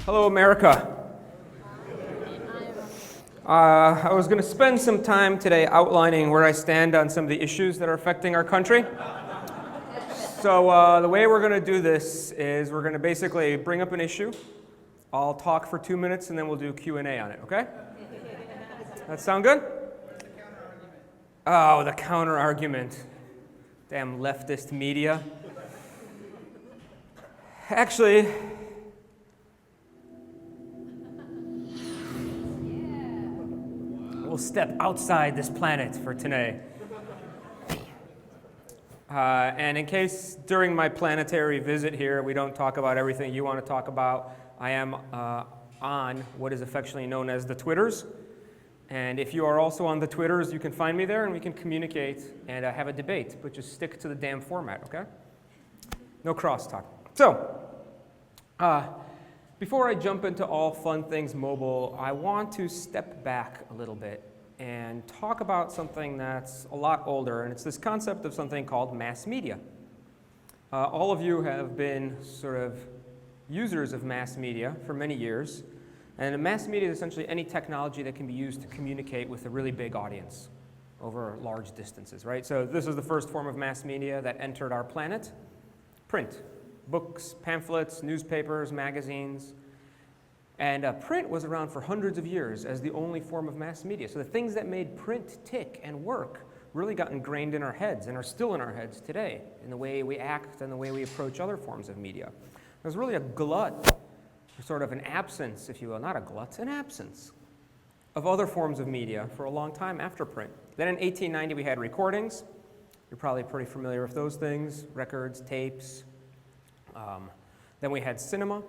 Hello, America. I was going to spend some time today outlining where I stand on some of the issues that are affecting our country. So the way we're going to do this is we're going to basically bring up an issue. I'll talk for 2 minutes, and then we'll do Q&A on it, okay? That sound good? Oh, the counter-argument. Damn leftist media. Actually, we'll step outside this planet for today. And in case during my planetary visit here we don't talk about everything you want to talk about, I am on what is affectionately known as the Twitters. And if you are also on the Twitters, you can find me there and we can communicate and have a debate, but just stick to the damn format, okay? No crosstalk. So, before I jump into all fun things mobile, I want to step back a little bit and talk about something that's a lot older, and it's this concept of something called mass media. All of you have been sort of users of mass media for many years, and mass media is essentially any technology that can be used to communicate with a really big audience over large distances, right? So this is the first form of mass media that entered our planet. Print, books, pamphlets, newspapers, magazines. And print was around for hundreds of years as the only form of mass media. So the things that made print tick and work really got ingrained in our heads and are still in our heads today in the way we act and the way we approach other forms of media. There's really a glut, or sort of an absence, if you will, not a glut, an absence of other forms of media for a long time after print. Then in 1890 we had recordings. You're probably pretty familiar with those things, records, tapes. Then we had cinema.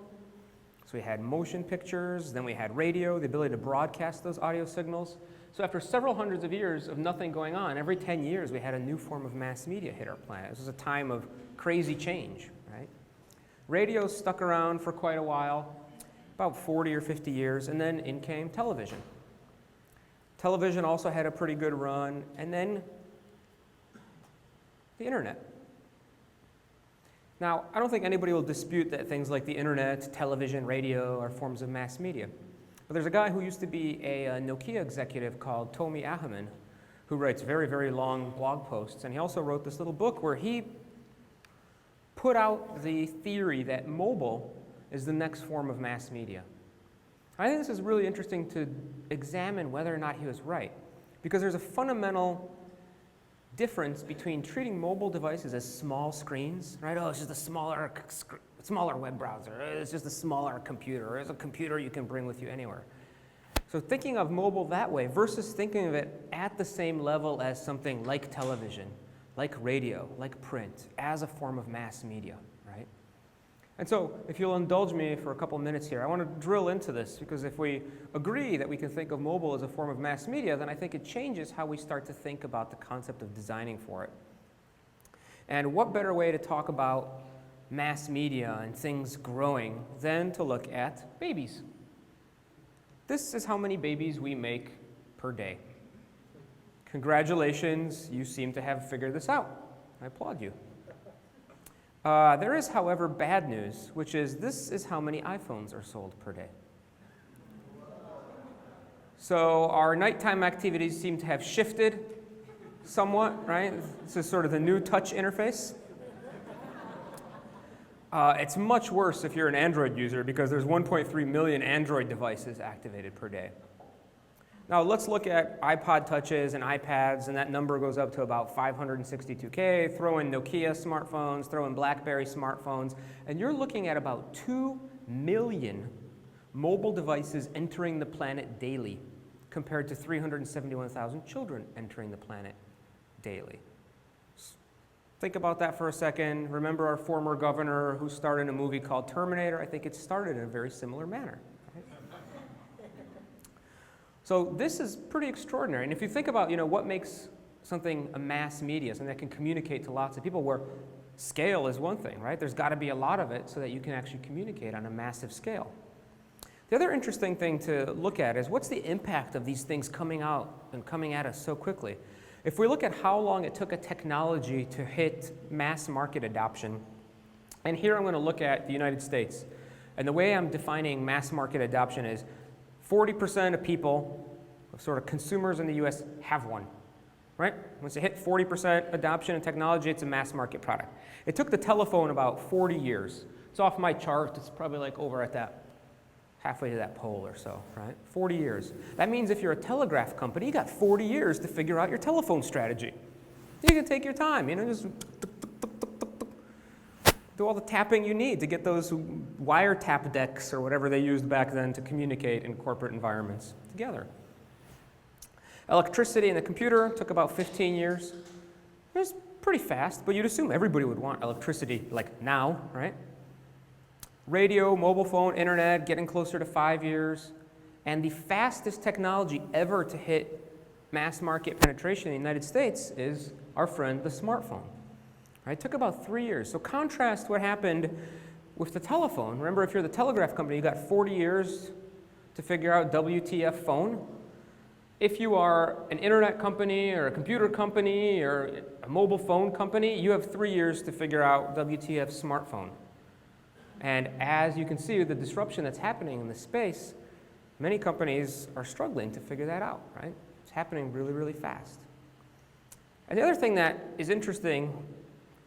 So we had motion pictures, then we had radio, the ability to broadcast those audio signals. So after several hundreds of years of nothing going on, every 10 years we had a new form of mass media hit our planet. This was a time of crazy change, right? Radio stuck around for quite a while, about 40 or 50 years, and then in came television. Television also had a pretty good run, and then the internet. Now, I don't think anybody will dispute that things like the internet, television, radio are forms of mass media. But there's a guy who used to be a Nokia executive called Tomi Ahonen, who writes very, very long blog posts. And he also wrote this little book where he put out the theory that mobile is the next form of mass media. I think this is really interesting to examine whether or not he was right, because there's a fundamental difference between treating mobile devices as small screens, right? Oh, it's just a smaller web browser. It's just a smaller computer. It's a computer you can bring with you anywhere. So thinking of mobile that way versus thinking of it at the same level as something like television, like radio, like print, as a form of mass media, right? And so if you'll indulge me for a couple minutes here, I want to drill into this, because if we agree that we can think of mobile as a form of mass media, then I think it changes how we start to think about the concept of designing for it. And what better way to talk about mass media and things growing than to look at babies? This is how many babies we make per day. Congratulations, you seem to have figured this out. I applaud you. There is, however, bad news, which is this is how many iPhones are sold per day. So our nighttime activities seem to have shifted somewhat, right? This is sort of the new touch interface. It's much worse if you're an Android user, because there's 1.3 million Android devices activated per day. Now let's look at iPod touches and iPads, and that number goes up to about 562K. Throw in Nokia smartphones, throw in BlackBerry smartphones, and you're looking at about 2 million mobile devices entering the planet daily, compared to 371,000 children entering the planet daily. Think about that for a second. Remember our former governor who starred in a movie called Terminator? I think it started in a very similar manner. So this is pretty extraordinary. And if you think about, what makes something a mass media, something that can communicate to lots of people, where scale is one thing, right? There's got to be a lot of it so that you can actually communicate on a massive scale. The other interesting thing to look at is what's the impact of these things coming out and coming at us so quickly? If we look at how long it took a technology to hit mass market adoption, and here I'm going to look at the United States. And the way I'm defining mass market adoption is 40% of people, sort of consumers in the US, have one, right? Once you hit 40% adoption in technology, it's a mass market product. It took the telephone about 40 years. It's off my chart. It's probably like over at that, halfway to that pole or so, right? 40 years. That means if you're a telegraph company, you got 40 years to figure out your telephone strategy. You can take your time, just do all the tapping you need to get those wire tap decks or whatever they used back then to communicate in corporate environments together. Electricity in the computer took about 15 years. It was pretty fast, but you'd assume everybody would want electricity like now, right? Radio, mobile phone, internet, getting closer to 5 years. And the fastest technology ever to hit mass market penetration in the United States is our friend, the smartphone. Right? It took about 3 years. So contrast what happened with the telephone. Remember, if you're the telegraph company, you got 40 years to figure out WTF phone. If you are an internet company or a computer company or a mobile phone company, you have 3 years to figure out WTF smartphone. And as you can see with the disruption that's happening in this space, many companies are struggling to figure that out, right? It's happening really, really fast. And the other thing that is interesting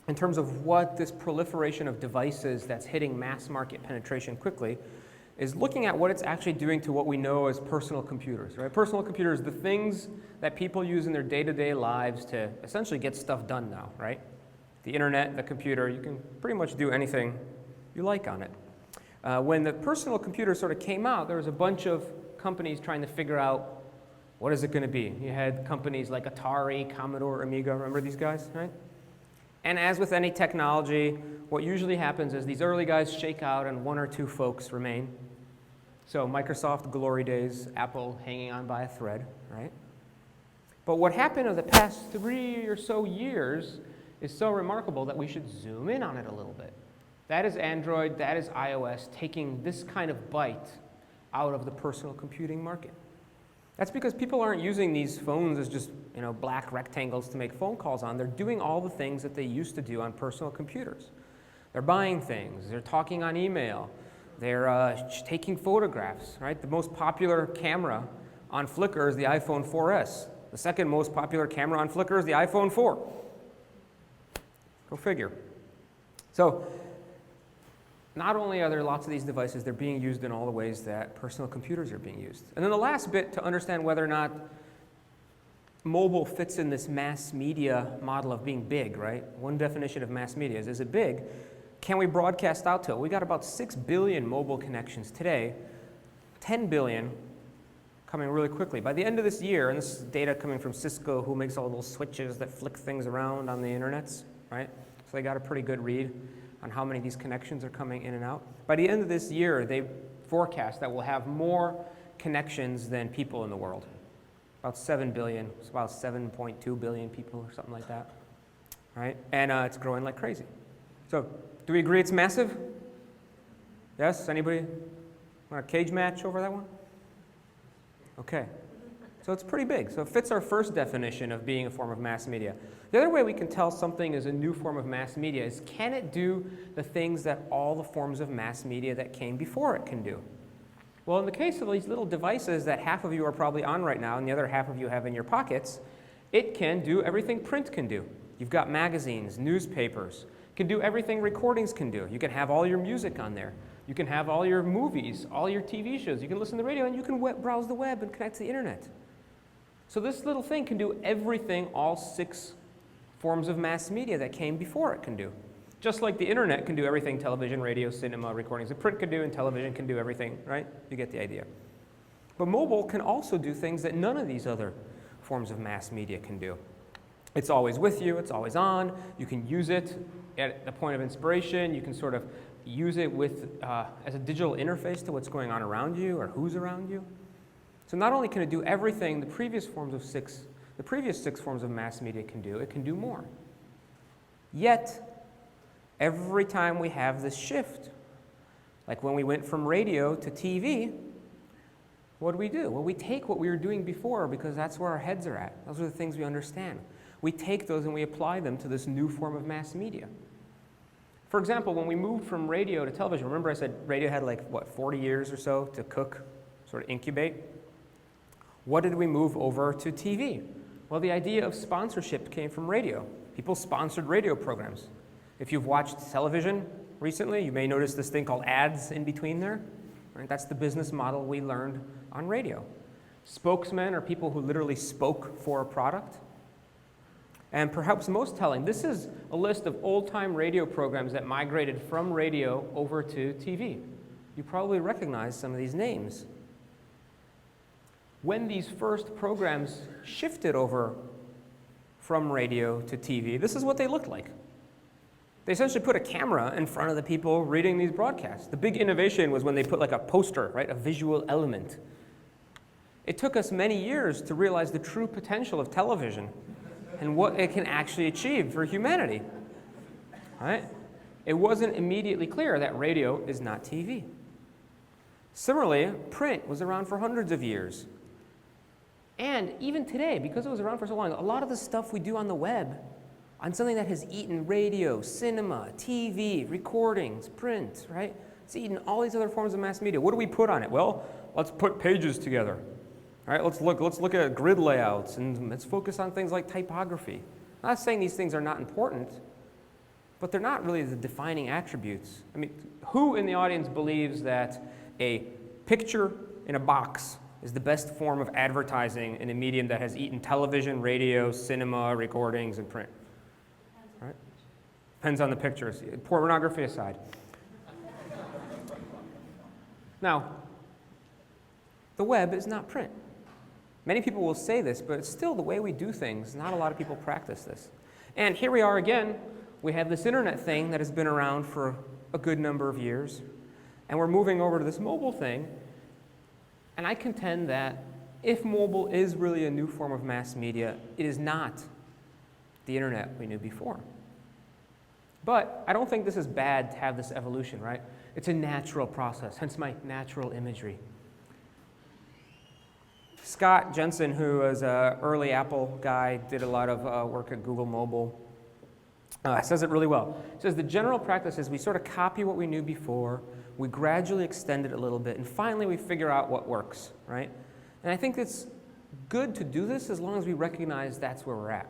in terms of what this proliferation of devices that's hitting mass market penetration quickly is looking at what it's actually doing to what we know as personal computers, right? Personal computers, the things that people use in their day-to-day lives to essentially get stuff done now, right? The internet, the computer, you can pretty much do anything you like on it. When the personal computer sort of came out, there was a bunch of companies trying to figure out what is it going to be. You had companies like Atari, Commodore, Amiga, remember these guys, right? And as with any technology, what usually happens is these early guys shake out and one or two folks remain. So Microsoft glory days, Apple hanging on by a thread, right? But what happened in the past 3 or so years is so remarkable that we should zoom in on it a little bit. That is Android, that is iOS, taking this kind of bite out of the personal computing market. That's because people aren't using these phones as just black rectangles to make phone calls on. They're doing all the things that they used to do on personal computers. They're buying things, they're talking on email, they're taking photographs, right? The most popular camera on Flickr is the iPhone 4S. The second most popular camera on Flickr is the iPhone 4. Go figure. So not only are there lots of these devices, they're being used in all the ways that personal computers are being used. And then the last bit to understand whether or not mobile fits in this mass media model of being big, right? One definition of mass media is it big? Can we broadcast out to it? We got about 6 billion mobile connections today, 10 billion coming really quickly. By the end of this year, and this is data coming from Cisco, who makes all those switches that flick things around on the internets, right? So they got a pretty good read on how many of these connections are coming in and out. By the end of this year, they forecast that we'll have more connections than people in the world. About 7 billion, it's about 7.2 billion people or something like that, right? And it's growing like crazy. So do we agree it's massive? Yes, anybody want a cage match over that one? Okay, so it's pretty big. So it fits our first definition of being a form of mass media. The other way we can tell something is a new form of mass media is, can it do the things that all the forms of mass media that came before it can do? Well, in the case of these little devices that half of you are probably on right now and the other half of you have in your pockets, it can do everything print can do. You've got magazines, newspapers, it can do everything recordings can do. You can have all your music on there. You can have all your movies, all your TV shows. You can listen to the radio and you can browse the web and connect to the internet. So this little thing can do everything all 6 forms of mass media that came before it can do. Just like the internet can do everything television, radio, cinema, recordings. The print can do and television can do everything, right? You get the idea. But mobile can also do things that none of these other forms of mass media can do. It's always with you, it's always on. You can use it at the point of inspiration. You can sort of use it with, as a digital interface to what's going on around you or who's around you. So not only can it do everything the previous 6 forms of mass media can do, it can do more. Yet, every time we have this shift, like when we went from radio to TV, what do? Well, we take what we were doing before because that's where our heads are at. Those are the things we understand. We take those and we apply them to this new form of mass media. For example, when we moved from radio to television, remember I said radio had like, what, 40 years or so to cook, sort of incubate? What did we move over to TV? Well, the idea of sponsorship came from radio. People sponsored radio programs. If you've watched television recently, you may notice this thing called ads in between there. Right? That's the business model we learned on radio. Spokesmen are people who literally spoke for a product. And perhaps most telling, this is a list of old-time radio programs that migrated from radio over to TV. You probably recognize some of these names. When these first programs shifted over from radio to TV, this is what they looked like. They essentially put a camera in front of the people reading these broadcasts. The big innovation was when they put like a poster, right, a visual element. It took us many years to realize the true potential of television and what it can actually achieve for humanity. Right? It wasn't immediately clear that radio is not TV. Similarly, print was around for hundreds of years. And even today, because it was around for so long, a lot of the stuff we do on the web, on something that has eaten radio, cinema, TV, recordings, print, right? It's eaten all these other forms of mass media. What do we put on it? Well, let's put pages together. All right, let's look at grid layouts and let's focus on things like typography. I'm not saying these things are not important, but they're not really the defining attributes. I mean, who in the audience believes that a picture in a box is the best form of advertising in a medium that has eaten television, radio, cinema, recordings, and print? Right? Depends on the pictures, pornography aside. Now, the web is not print. Many people will say this, but it's still the way we do things. Not a lot of people practice this. And here we are again. We have this internet thing that has been around for a good number of years, and we're moving over to this mobile thing. And I contend that if mobile is really a new form of mass media, it is not the internet we knew before. But I don't think this is bad to have this evolution, right? It's a natural process, hence my natural imagery. Scott Jensen, who was an early Apple guy, did a lot of work at Google Mobile, says it really well. He says the general practice is we sort of copy what we knew before, we gradually extend it a little bit, and finally we figure out what works, right? And I think it's good to do this as long as we recognize that's where we're at,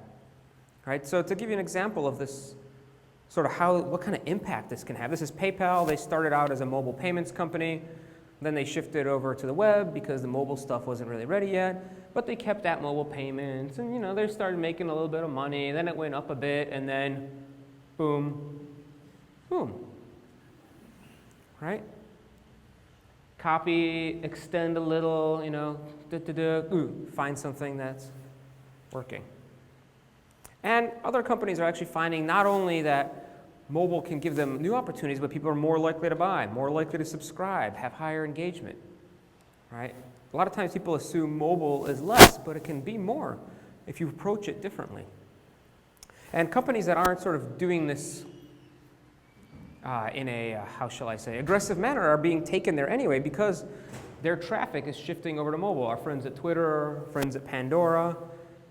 right? So to give you an example of this, sort of what kind of impact this can have. This is PayPal. They started out as a mobile payments company. Then they shifted over to the web because the mobile stuff wasn't really ready yet, but they kept that mobile payments, and they started making a little bit of money. Then it went up a bit, and then boom, boom, right? Copy, extend a little, find something that's working. And other companies are actually finding not only that mobile can give them new opportunities, but people are more likely to buy, more likely to subscribe, have higher engagement, right? A lot of times people assume mobile is less, but it can be more if you approach it differently. And companies that aren't sort of doing this in a, aggressive manner are being taken there anyway because their traffic is shifting over to mobile. Our friends at Twitter, friends at Pandora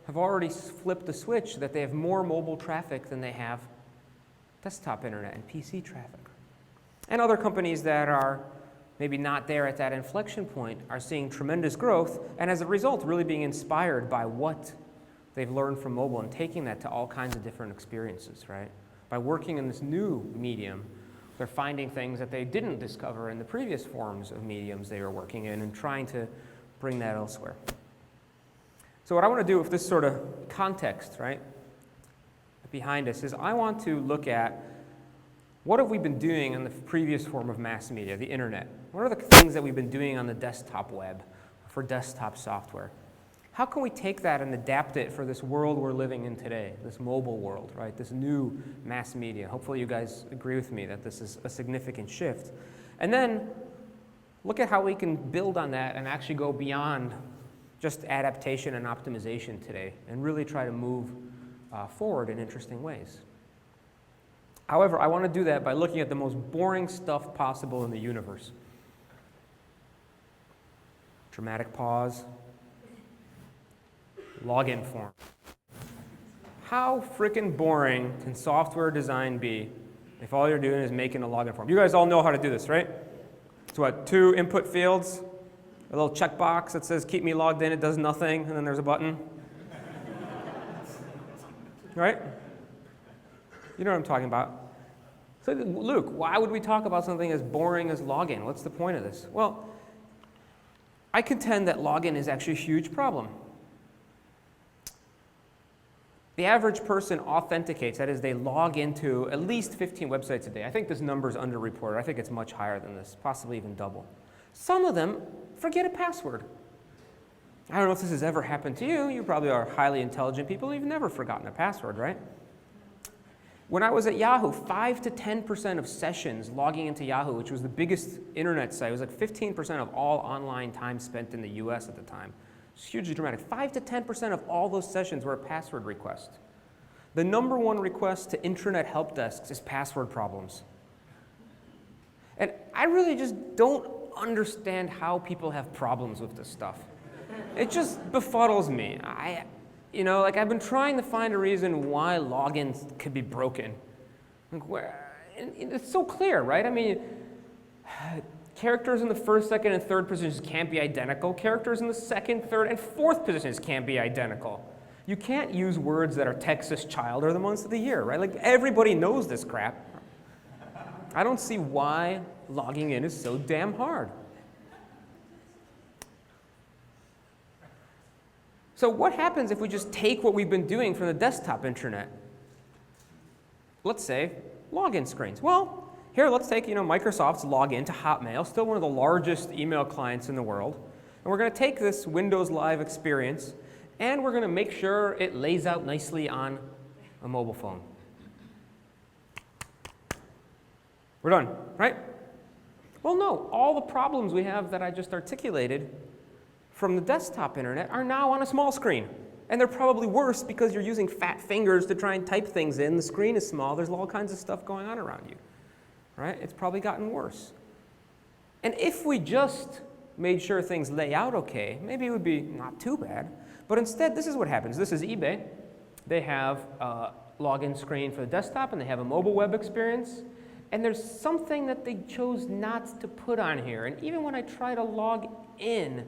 have already flipped the switch that they have more mobile traffic than they have desktop internet and PC traffic. And other companies that are maybe not there at that inflection point are seeing tremendous growth, and as a result really being inspired by what they've learned from mobile and taking that to all kinds of different experiences, right? By working in this new medium, they're finding things that they didn't discover in the previous forms of mediums they were working in and trying to bring that elsewhere. So what I want to do with this sort of context, right, behind us is I want to look at what have we been doing in the previous form of mass media, the internet. What are the things that we've been doing on the desktop web for desktop software? How can we take that and adapt it for this world we're living in today, this mobile world, right? This new mass media. Hopefully you guys agree with me that this is a significant shift. And then look at how we can build on that and actually go beyond just adaptation and optimization today and really try to move forward in interesting ways. However, I want to do that by looking at the most boring stuff possible in the universe. Dramatic pause. Login form. How frickin' boring can software design be if all you're doing is making a login form. You guys all know how to do this, right? It's what, 2 input fields, a little checkbox that says keep me logged in, it does nothing, and then there's a button. Right? You know what I'm talking about. So Luke, why would we talk about something as boring as login? What's the point of this? Well, I contend that login is actually a huge problem. The average person authenticates, that is, they log into at least 15 websites a day. I think this number is underreported. I think it's much higher than this, possibly even double. Some of them forget a password. I don't know if this has ever happened to you. You probably are highly intelligent people. You've never forgotten a password, right? When I was at Yahoo, 5 to 10% of sessions logging into Yahoo, which was the biggest internet site, it was like 15% of all online time spent in the US at the time. It's hugely dramatic. 5 to 10% of all those sessions were a password request. The number one request to intranet help desks is password problems. And I really just don't understand how people have problems with this stuff. It just befuddles me. I've been trying to find a reason why logins could be broken. It's so clear, right? I mean, characters in the first, second, and third positions can't be identical. Characters in the second, third, and fourth positions can't be identical. You can't use words that are Texas child or the months of the year, right? Like, everybody knows this crap. I don't see why logging in is so damn hard. So what happens if we just take what we've been doing from the desktop intranet? Let's say login screens. Well, here let's take Microsoft's login to Hotmail, still one of the largest email clients in the world. And we're going to take this Windows Live experience and we're going to make sure it lays out nicely on a mobile phone. We're done, right? Well, no, all the problems we have that I just articulated from the desktop internet are now on a small screen. And they're probably worse because you're using fat fingers to try and type things in. The screen is small. There's all kinds of stuff going on around you. Right? It's probably gotten worse. And if we just made sure things lay out okay, maybe it would be not too bad. But instead, this is what happens. This is eBay. They have a login screen for the desktop, and they have a mobile web experience. And there's something that they chose not to put on here. And even when I try to log in,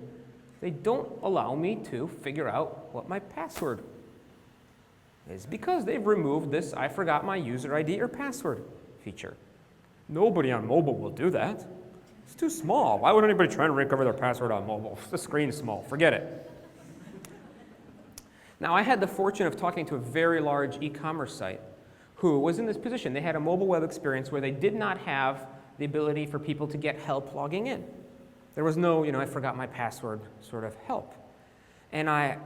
they don't allow me to figure out what my password is because they've removed this I forgot my user ID or password feature. Nobody on mobile will do that. It's too small. Why would anybody try to recover their password on mobile? The screen is small. Forget it. Now, I had the fortune of talking to a very large e-commerce site who was in this position. They had a mobile web experience where they did not have the ability for people to get help logging in. There was no, I forgot my password sort of help. And I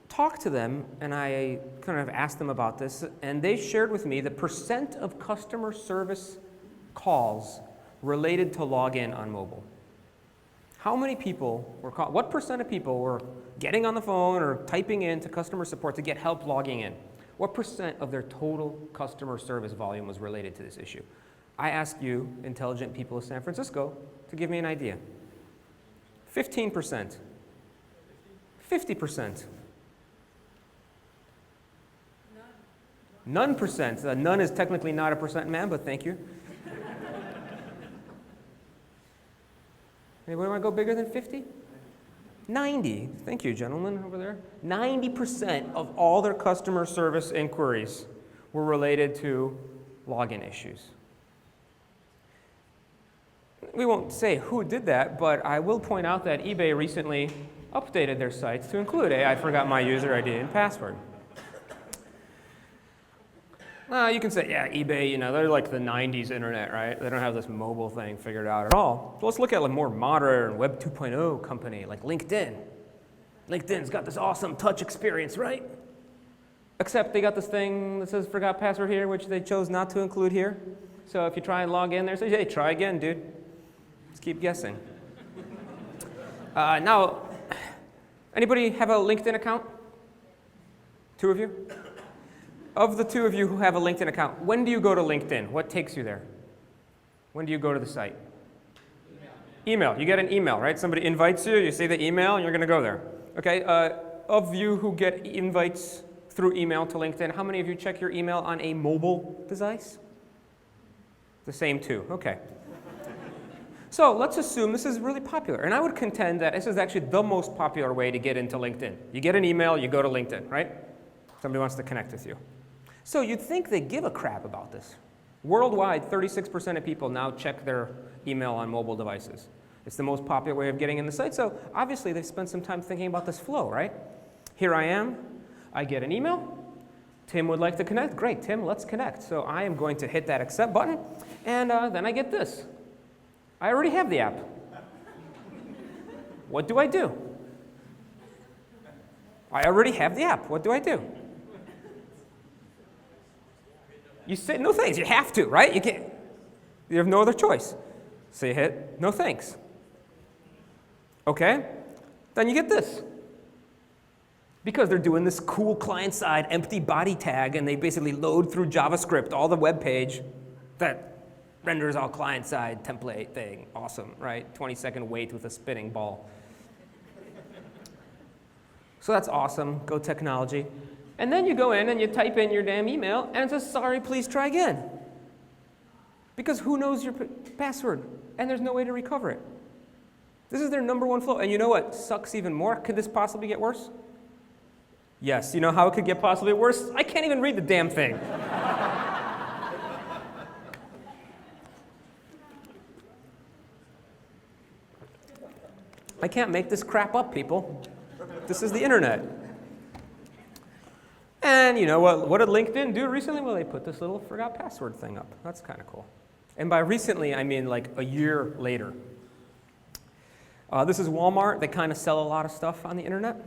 talked to them, and I kind of asked them about this, and they shared with me the percent of customer service calls related to login on mobile. How many people were called? What percent of people were getting on the phone or typing in to customer support to get help logging in? What percent of their total customer service volume was related to this issue? I ask you, intelligent people of San Francisco, to give me an idea. 15%. 50%. None percent. None is technically not a percent, ma'am, but thank you. Anybody want to go bigger than 50? 90. Thank you, gentlemen over there. 90% of all their customer service inquiries were related to login issues. We won't say who did that, but I will point out that eBay recently updated their sites to include I forgot my user ID and password. You can say, yeah, eBay, they're like the 90s internet, right? They don't have this mobile thing figured out at all. So let's look at a more modern Web 2.0 company like LinkedIn. LinkedIn's got this awesome touch experience, right? Except they got this thing that says forgot password here, which they chose not to include here. So if you try and log in there, say, hey, try again, dude. Let's keep guessing. Now, anybody have a LinkedIn account? 2 of you? Of the 2 of you who have a LinkedIn account, when do you go to LinkedIn? What takes you there? When do you go to the site? Email. You get an email, right? Somebody invites you, you see the email, and you're going to go there. Okay, of you who get invites through email to LinkedIn, how many of you check your email on a mobile device? The same two, okay. So let's assume this is really popular, and I would contend that this is actually the most popular way to get into LinkedIn. You get an email, you go to LinkedIn, right? Somebody wants to connect with you. So you'd think they give a crap about this. Worldwide, 36% of people now check their email on mobile devices. It's the most popular way of getting in the site, so obviously they've spent some time thinking about this flow, right? Here I am, I get an email. Tim would like to connect. Great, Tim, let's connect. So I am going to hit that accept button, and then I get this. I already have the app. What do I do? I already have the app. What do I do? You say, no thanks. You have to, right? You can't. You have no other choice. So you hit, no thanks. Okay? Then you get this. Because they're doing this cool client-side empty body tag, and they basically load through JavaScript all the web page that renders all client-side template thing. Awesome, right? 20-second wait with a spinning ball. So that's awesome. Go technology. And then you go in and you type in your damn email, and it says, sorry, please try again. Because who knows your password? And there's no way to recover it. This is their number one flow. And you know what sucks even more? Could this possibly get worse? Yes. You know how it could get possibly worse? I can't even read the damn thing. I can't make this crap up, people. This is the internet. And you know what did LinkedIn do recently? Well, they put this little forgot password thing up. That's kind of cool. And by recently, I mean like a year later. This is Walmart. They kind of sell a lot of stuff on the internet.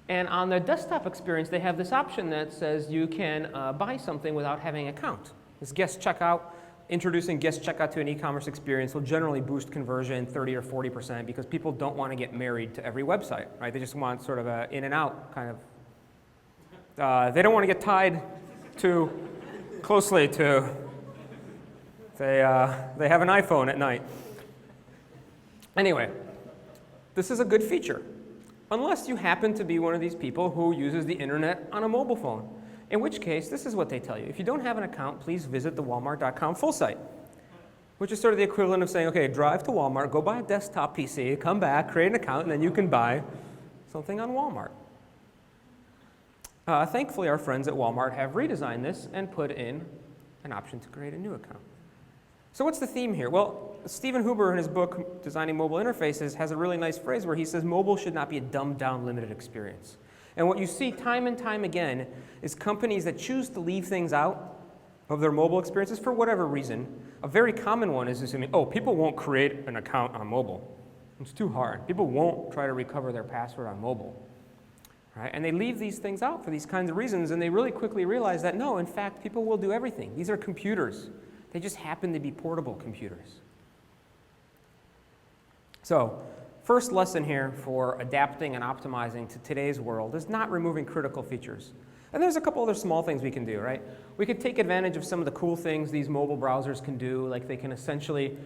And on the desktop experience, they have this option that says you can buy something without having an account. This guest checkout. Introducing guest checkout to an e-commerce experience will generally boost conversion 30 or 40% because people don't want to get married to every website, right? They just want sort of a in and out kind of. They don't want to get tied too closely to. They have an iPhone at night. Anyway, this is a good feature, unless you happen to be one of these people who uses the internet on a mobile phone. In which case, this is what they tell you. If you don't have an account, please visit the Walmart.com full site, which is sort of the equivalent of saying, okay, drive to Walmart, go buy a desktop PC, come back, create an account, and then you can buy something on Walmart. Thankfully, our friends at Walmart have redesigned this and put in an option to create a new account. So what's the theme here? Well, Stephen Huber, in his book, Designing Mobile Interfaces, has a really nice phrase where he says mobile should not be a dumbed-down, limited experience. And what you see time and time again is companies that choose to leave things out of their mobile experiences for whatever reason. A very common one is assuming, oh, people won't create an account on mobile. It's too hard. People won't try to recover their password on mobile. Right? And they leave these things out for these kinds of reasons, and they really quickly realize that, no, in fact, people will do everything. These are computers. They just happen to be portable computers. So, first lesson here for adapting and optimizing to today's world is not removing critical features. And there's a couple other small things we can do, right? We could take advantage of some of the cool things these mobile browsers can do, like they can essentially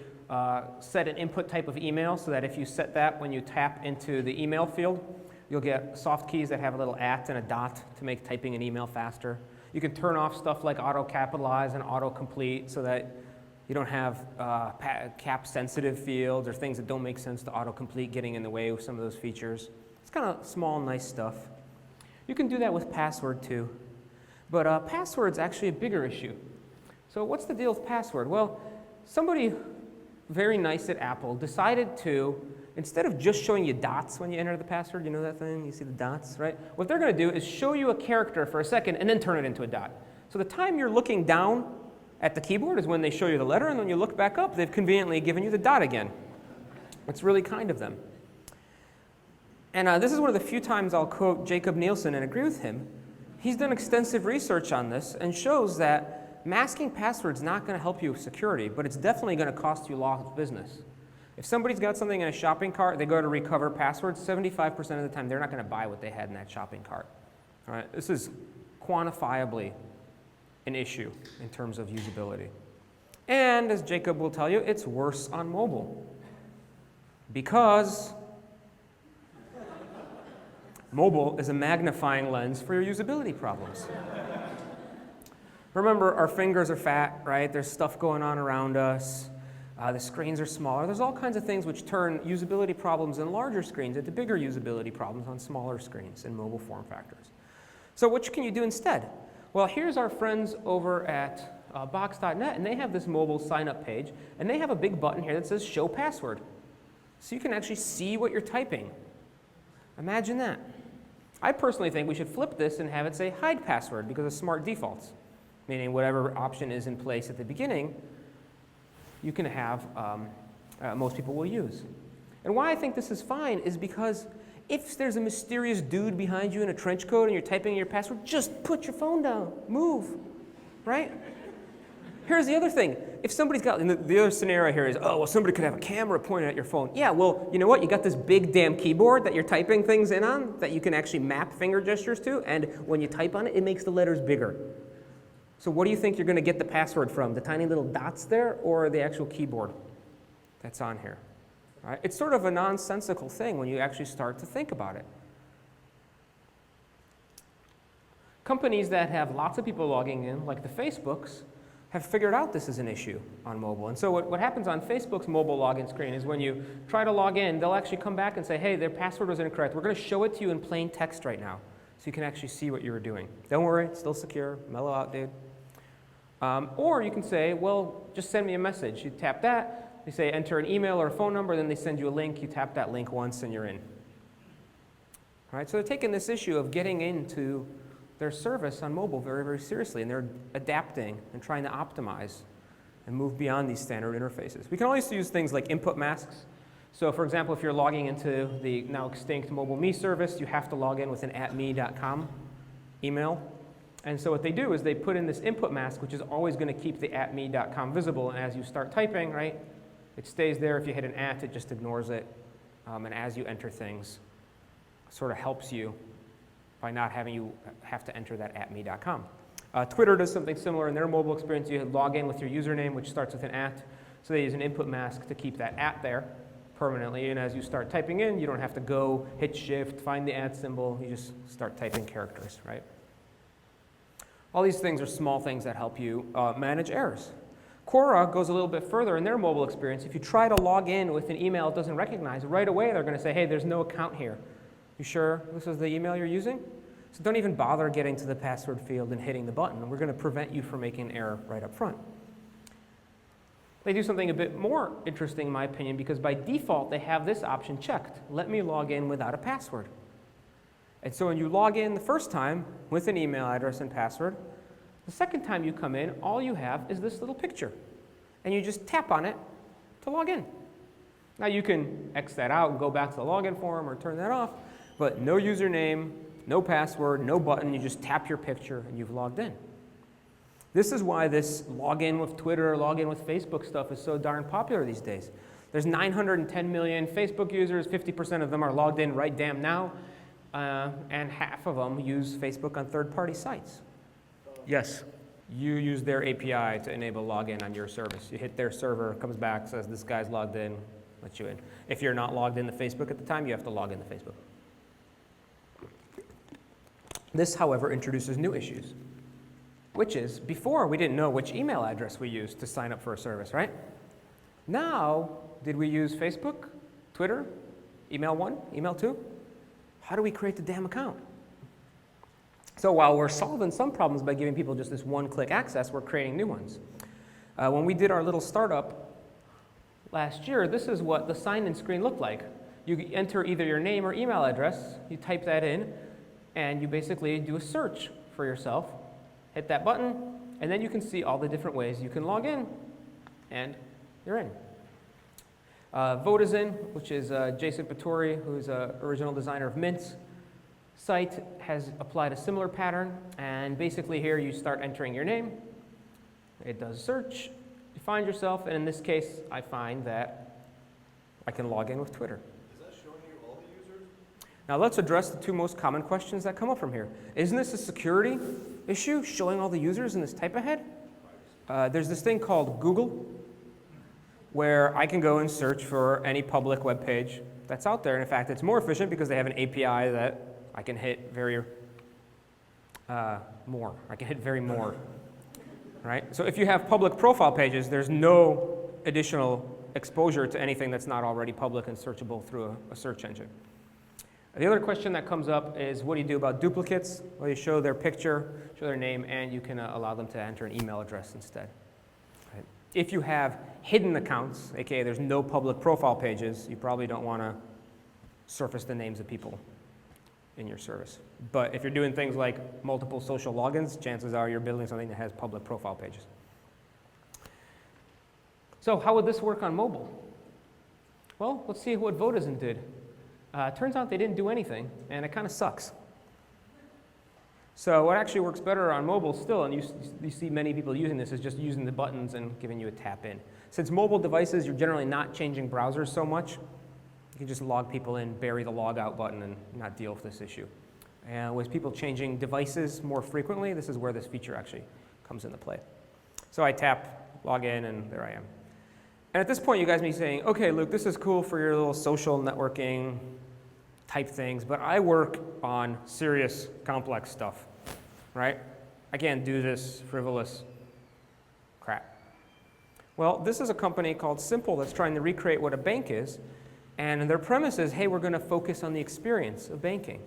set an input type of email so that if you set that when you tap into the email field, you'll get soft keys that have a little @ and a dot to make typing an email faster. You can turn off stuff like auto-capitalize and auto-complete so that you don't have cap-sensitive fields or things that don't make sense to autocomplete getting in the way of some of those features. It's kind of small, nice stuff. You can do that with password too. But password's actually a bigger issue. So what's the deal with password? Well, somebody very nice at Apple decided to, instead of just showing you dots when you enter the password, you know that thing? You see the dots, right? What they're going to do is show you a character for a second and then turn it into a dot. So the time you're looking down at the keyboard is when they show you the letter, and when you look back up, they've conveniently given you the dot again. It's really kind of them. And this is one of the few times I'll quote Jacob Nielsen and agree with him. He's done extensive research on this and shows that masking passwords is not going to help you with security, but it's definitely going to cost you lost business. If somebody's got something in a shopping cart, they go to recover passwords, 75% of the time they're not going to buy what they had in that shopping cart. All right? This is quantifiably an issue in terms of usability. And as Jacob will tell you, it's worse on mobile because mobile is a magnifying lens for your usability problems. Remember, our fingers are fat, right? There's stuff going on around us. The screens are smaller. There's all kinds of things which turn usability problems in larger screens into bigger usability problems on smaller screens in mobile form factors. So what can you do instead? Well, here's our friends over at Box.net, and they have this mobile sign-up page, and they have a big button here that says Show Password. So you can actually see what you're typing. Imagine that. I personally think we should flip this and have it say Hide Password because of smart defaults, meaning whatever option is in place at the beginning, you can have, most people will use. And why I think this is fine is because if there's a mysterious dude behind you in a trench coat and you're typing your password, just put your phone down, move, right? Here's the other thing. If somebody's got, and the other scenario here is, oh, well, somebody could have a camera pointed at your phone. Yeah, well, you know what? You got this big damn keyboard that you're typing things in on that you can actually map finger gestures to, and when you type on it, it makes the letters bigger. So what do you think you're going to get the password from? The tiny little dots there or the actual keyboard that's on here? Right? It's sort of a nonsensical thing when you actually start to think about it. Companies that have lots of people logging in, like the Facebooks, have figured out this is an issue on mobile. And so what happens on Facebook's mobile login screen is when you try to log in, they'll actually come back and say, hey, their password was incorrect. We're going to show it to you in plain text right now so you can actually see what you were doing. Don't worry, it's still secure. Mellow out, dude. Or you can say, well, just send me a message. You tap that, they say enter an email or a phone number, then they send you a link. You tap that link once and you're in. All right, so they're taking this issue of getting into their service on mobile very, very seriously, and they're adapting and trying to optimize and move beyond these standard interfaces. We can always use things like input masks. So for example, if you're logging into the now extinct MobileMe service, you have to log in with an @me.com email. And so what they do is they put in this input mask, which is always going to keep the @me.com visible. And as you start typing, right, it stays there. If you hit an @ it just ignores it. And as you enter things, it sort of helps you by not having you have to enter that @me.com. Twitter does something similar in their mobile experience. You log in with your username, which starts with an @. So they use an input mask to keep that @ there permanently. And as you start typing in, you don't have to go hit shift, find the @ symbol. You just start typing characters, right? All these things are small things that help you manage errors. Quora goes a little bit further in their mobile experience. If you try to log in with an email it doesn't recognize, right away they're going to say, hey, there's no account here. You sure this is the email you're using? So don't even bother getting to the password field and hitting the button. We're going to prevent you from making an error right up front. They do something a bit more interesting, in my opinion, because by default they have this option checked. Let me log in without a password. And so when you log in the first time with an email address and password, the second time you come in, all you have is this little picture. And you just tap on it to log in. Now you can X that out and go back to the login form or turn that off, but no username, no password, no button. You just tap your picture and you've logged in. This is why this login with Twitter, login with Facebook stuff is so darn popular these days. There's 910 million Facebook users, 50% of them are logged in right damn now. And half of them use Facebook on third-party sites. Yes. You use their API to enable login on your service. You hit their server, comes back, says this guy's logged in, lets you in. If you're not logged into Facebook at the time, you have to log into Facebook. This, however, introduces new issues, which is before we didn't know which email address we used to sign up for a service, right? Now, did we use Facebook, Twitter, email 1, email 2? How do we create the damn account? So while we're solving some problems by giving people just this one-click access, we're creating new ones. When we did our little startup last year, this is what the sign-in screen looked like. You enter either your name or email address, you type that in, and you basically do a search for yourself, hit that button, and then you can see all the different ways you can log in, and you're in. Vote is in, which is Jason Pattori, who's an original designer of Mint's site, has applied a similar pattern. And basically here you start entering your name. It does a search. You find yourself. And in this case, I find that I can log in with Twitter. Is that showing you all the users? Now let's address the two most common questions that come up from here. Isn't this a security issue, showing all the users in this type ahead? There's this thing called Google, where I can go and search for any public web page that's out there. And in fact, it's more efficient because they have an API that I can hit very more. right? So if you have public profile pages, there's no additional exposure to anything that's not already public and searchable through a search engine. The other question that comes up is, what do you do about duplicates? Well, you show their picture, show their name, and you can allow them to enter an email address instead. Right? If you have hidden accounts, aka there's no public profile pages, you probably don't want to surface the names of people in your service. But if you're doing things like multiple social logins, chances are you're building something that has public profile pages. So how would this work on mobile? Well, let's see what Vodafone did. Turns out they didn't do anything, and it kind of sucks. So what actually works better on mobile still, and you see many people using this, is just using the buttons and giving you a tap in. Since mobile devices, you're generally not changing browsers so much, you can just log people in, bury the log out button, and not deal with this issue. And with people changing devices more frequently, this is where this feature actually comes into play. So I tap, log in, and there I am. And at this point, you guys may be saying, okay, Luke, this is cool for your little social networking type things, but I work on serious, complex stuff, right? I can't do this frivolous crap. Well, this is a company called Simple that's trying to recreate what a bank is, and their premise is, hey, we're going to focus on the experience of banking.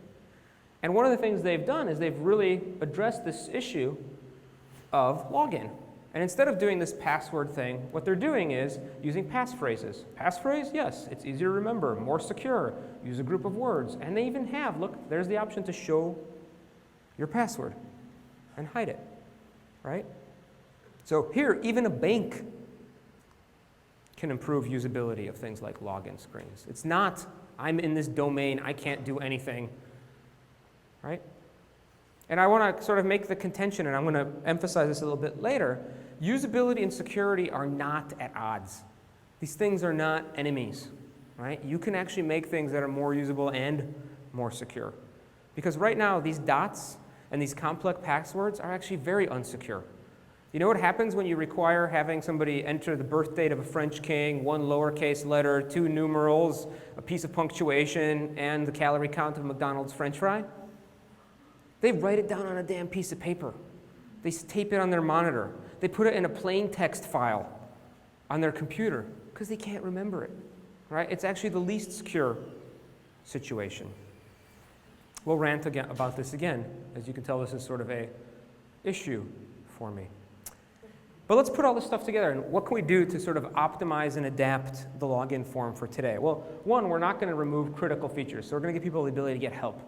And one of the things they've done is they've really addressed this issue of login. And instead of doing this password thing, what they're doing is using passphrases. Passphrase, yes, it's easier to remember, more secure, use a group of words. And they even have, look, there's the option to show your password and hide it, right? So here, even a bank can improve usability of things like login screens. It's not, I'm in this domain, I can't do anything, right? And I want to sort of make the contention, and I'm going to emphasize this a little bit later, usability and security are not at odds. These things are not enemies, right? You can actually make things that are more usable and more secure. Because right now, these dots and these complex passwords are actually very unsecure. You know what happens when you require having somebody enter the birth date of a French king, one lowercase letter, 2 numerals, a piece of punctuation, and the calorie count of a McDonald's French fry? They write it down on a damn piece of paper. They tape it on their monitor. They put it in a plain text file on their computer because they can't remember it, right? It's actually the least secure situation. We'll rant again about this again. As you can tell, this is sort of a issue for me. But let's put all this stuff together, and what can we do to sort of optimize and adapt the login form for today? Well, one, we're not going to remove critical features, so we're going to give people the ability to get help.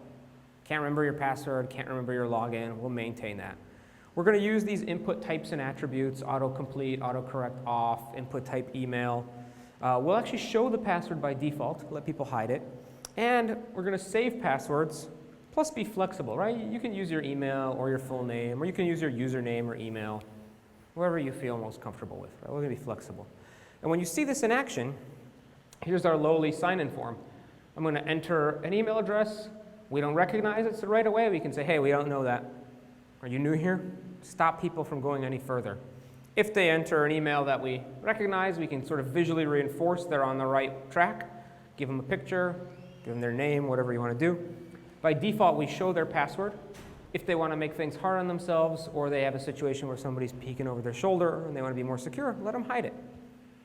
Can't remember your password, can't remember your login, we'll maintain that. We're going to use these input types and attributes, autocomplete, autocorrect off, input type email. We'll actually show the password by default, let people hide it. And we're going to save passwords, plus be flexible, right? You can use your email or your full name, or you can use your username or email, wherever you feel most comfortable with, right? We're going to be flexible. And when you see this in action, here's our lowly sign-in form. I'm going to enter an email address. We don't recognize it, so right away we can say, hey, we don't know that. Are you new here? Stop people from going any further. If they enter an email that we recognize, we can sort of visually reinforce they're on the right track, give them a picture, give them their name, whatever you want to do. By default, we show their password. If they want to make things hard on themselves, or they have a situation where somebody's peeking over their shoulder and they want to be more secure, let them hide it,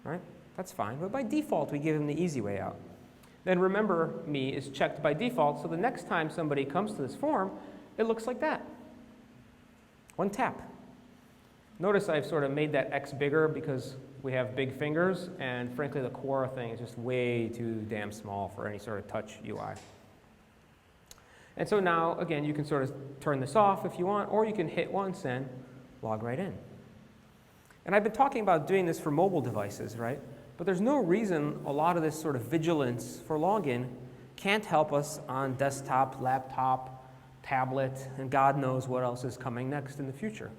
right? That's fine, but by default, we give them the easy way out. Then remember me is checked by default, so the next time somebody comes to this form, it looks like that. One tap. Notice I've sort of made that X bigger because we have big fingers, and frankly the Quora thing is just way too damn small for any sort of touch UI. And so now, again, you can sort of turn this off if you want, or you can hit once and log right in. And I've been talking about doing this for mobile devices, right? But there's no reason a lot of this sort of vigilance for login can't help us on desktop, laptop, tablet, and God knows what else is coming next in the future.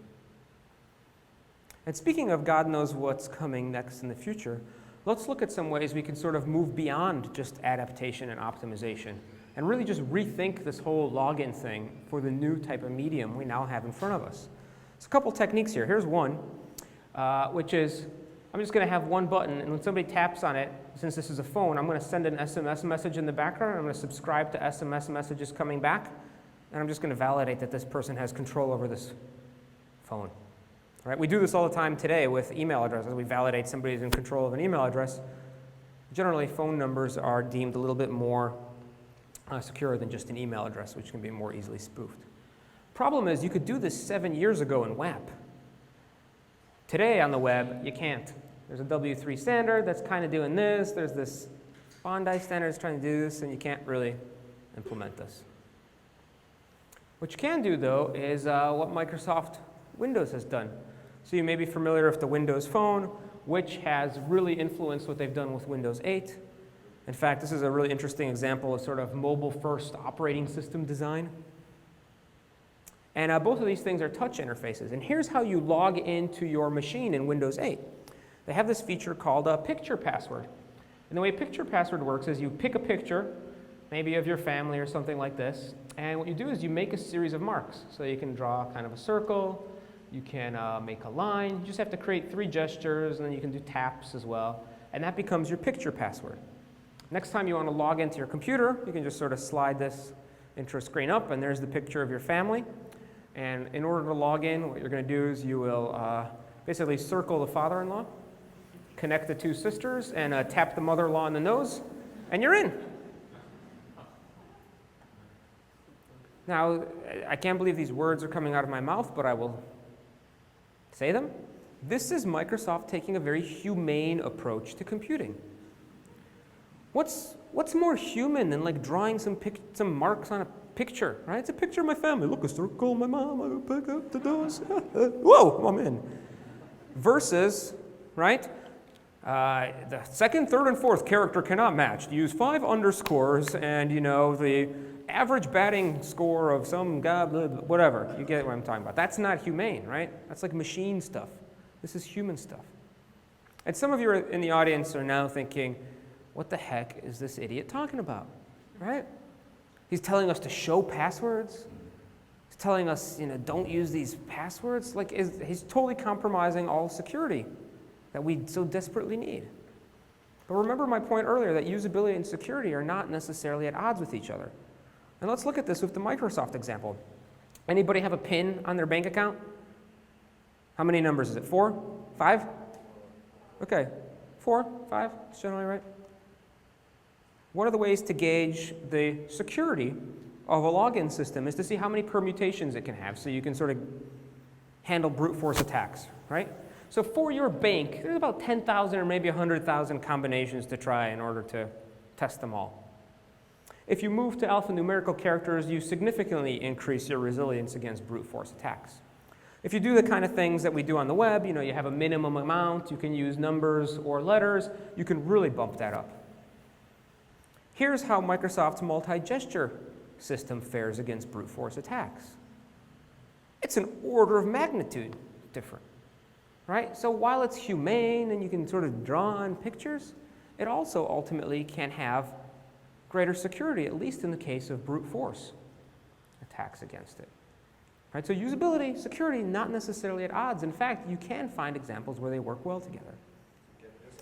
And speaking of God knows what's coming next in the future, let's look at some ways we can sort of move beyond just adaptation and optimization and really just rethink this whole login thing for the new type of medium we now have in front of us. There's a couple techniques here. Here's one, which is I'm just going to have one button, and when somebody taps on it, since this is a phone, I'm going to send an SMS message in the background, and I'm going to subscribe to SMS messages coming back, and I'm just going to validate that this person has control over this phone. Right? We do this all the time today with email addresses. We validate somebody's in control of an email address. Generally, phone numbers are deemed a little bit more secure than just an email address, which can be more easily spoofed. Problem is, you could do this 7 years ago in WAP. Today on the web, you can't. There's a W3 standard that's kind of doing this. There's this Bondi standard that's trying to do this, and you can't really implement this. What you can do, though, is what Microsoft Windows has done. So you may be familiar with the Windows Phone, which has really influenced what they've done with Windows 8. In fact, this is a really interesting example of sort of mobile-first operating system design. And both of these things are touch interfaces. And here's how you log into your machine in Windows 8. They have this feature called a picture password. And the way picture password works is you pick a picture, maybe of your family or something like this, and what you do is you make a series of marks. So you can draw kind of a circle, you can make a line, you just have to create 3 gestures, and then you can do taps as well, and that becomes your picture password. Next time you want to log into your computer, you can just sort of slide this intro screen up, and there's the picture of your family. And in order to log in, what you're going to do is you will basically circle the father-in-law, connect the 2 sisters, and tap the mother-in-law in the nose, and you're in. Now, I can't believe these words are coming out of my mouth, but I will say them. This is Microsoft taking a very humane approach to computing. What's more human than like drawing some marks on a picture, right? It's a picture of my family. Look, a circle, my mom, I pick up the nose. Whoa, I'm in. Versus, right? The second, third, and fourth character cannot match. Use 5 underscores and, you know, the average batting score of some guy, blah, blah, whatever. You get what I'm talking about. That's not humane, right? That's like machine stuff. This is human stuff. And some of you in the audience are now thinking, what the heck is this idiot talking about, right? He's telling us to show passwords. He's telling us, you know, don't use these passwords. Like, he's totally compromising all security that we so desperately need. But remember my point earlier that usability and security are not necessarily at odds with each other. And let's look at this with the Microsoft example. Anybody have a PIN on their bank account? How many numbers is it? 4? 5? Okay, 4, 5, that's generally right. One of the ways to gauge the security of a login system is to see how many permutations it can have, so you can sort of handle brute force attacks, right? So for your bank, there's about 10,000 or maybe 100,000 combinations to try in order to test them all. If you move to alphanumerical characters, you significantly increase your resilience against brute force attacks. If you do the kind of things that we do on the web, you know, you have a minimum amount, you can use numbers or letters, you can really bump that up. Here's how Microsoft's multi-gesture system fares against brute force attacks. It's an order of magnitude different, right? So while it's humane and you can sort of draw on pictures, it also ultimately can have greater security, at least in the case of brute force attacks against it. Right? So usability, security, not necessarily at odds. In fact, you can find examples where they work well together.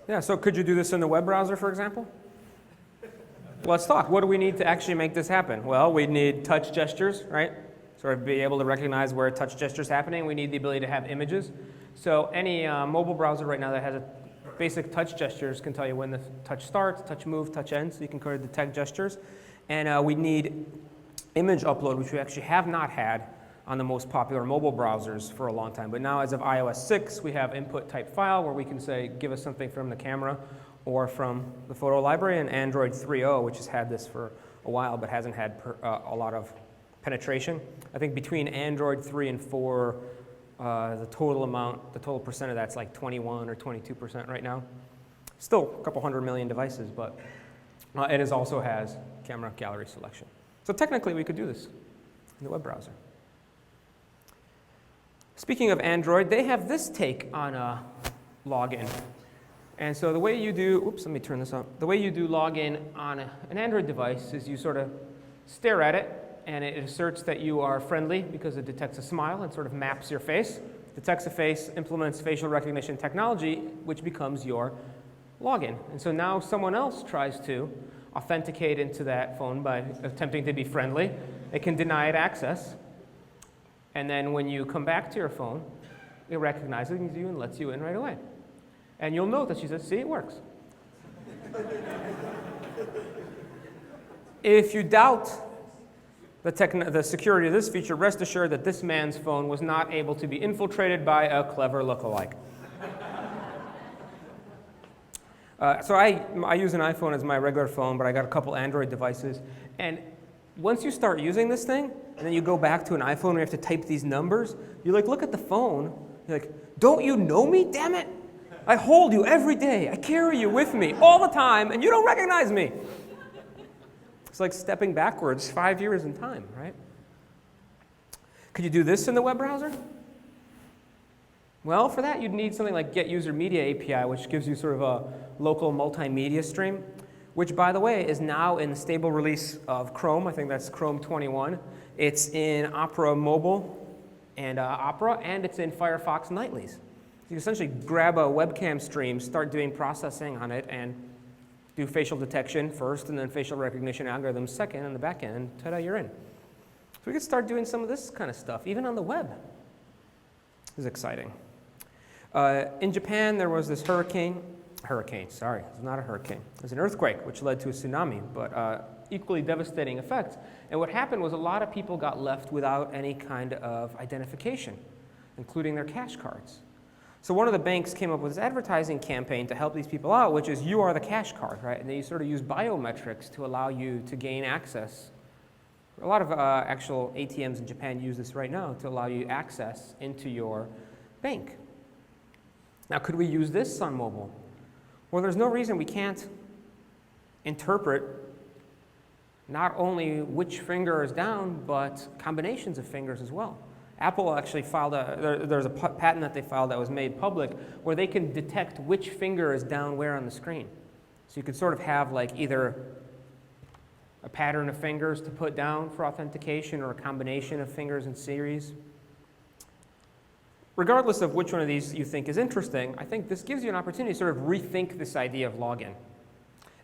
Yeah, so could you do this in the web browser, for example? Let's talk. What do we need to actually make this happen? Well, we need touch gestures, right? Sort of be able to recognize where a touch gesture is happening. We need the ability to have images. So any mobile browser right now that has a basic touch gestures can tell you when the touch starts, touch move, touch ends, so you can kind of detect gestures. And we need image upload, which we actually have not had on the most popular mobile browsers for a long time. But now as of iOS 6, we have input type file where we can say, give us something from the camera or from the photo library, and Android 3.0, which has had this for a while but hasn't had a lot of penetration. I think between Android 3 and 4, the total percent of that's like 21 or 22% right now. Still a couple 100 million devices, but it also has camera gallery selection. So technically we could do this in the web browser. Speaking of Android, they have this take on login. And so the way you do, oops, let me turn this up. The way you do login on an Android device is you sort of stare at it, and it asserts that you are friendly because it detects a smile and sort of maps your face. Detects a face, implements facial recognition technology, which becomes your login. And so now someone else tries to authenticate into that phone by attempting to be friendly. It can deny it access. And then when you come back to your phone, it recognizes you and lets you in right away. And you'll note that she says, see, it works. If you doubt the security of this feature, rest assured that this man's phone was not able to be infiltrated by a clever lookalike. So I use an iPhone as my regular phone, but I got a couple Android devices. And once you start using this thing, and then you go back to an iPhone and you have to type these numbers, you like look at the phone, you're like, don't you know me, damn it? I hold you every day. I carry you with me all the time, and you don't recognize me. It's like stepping backwards 5 years in time, right? Could you do this in the web browser? Well, for that, you'd need something like Get User Media API, which gives you sort of a local multimedia stream, which, by the way, is now in the stable release of Chrome. I think that's Chrome 21. It's in Opera Mobile and Opera, and it's in Firefox Nightlies. So you essentially grab a webcam stream, start doing processing on it, and do facial detection first, and then facial recognition algorithms second on the back end, and ta-da, you're in. So we could start doing some of this kind of stuff, even on the web. This is exciting. In Japan, there was this sorry, it was not a hurricane. It was an earthquake, which led to a tsunami, but equally devastating effects. And what happened was a lot of people got left without any kind of identification, including their cash cards. So one of the banks came up with this advertising campaign to help these people out, which is you are the cash card, right? And they sort of use biometrics to allow you to gain access. A lot of actual ATMs in Japan use this right now to allow you access into your bank. Now, could we use this on mobile? Well, there's no reason we can't interpret not only which finger is down, but combinations of fingers as well. Apple actually filed there's a patent that they filed that was made public where they can detect which finger is down where on the screen. So you could sort of have like either a pattern of fingers to put down for authentication or a combination of fingers in series. Regardless of which one of these you think is interesting, I think this gives you an opportunity to sort of rethink this idea of login.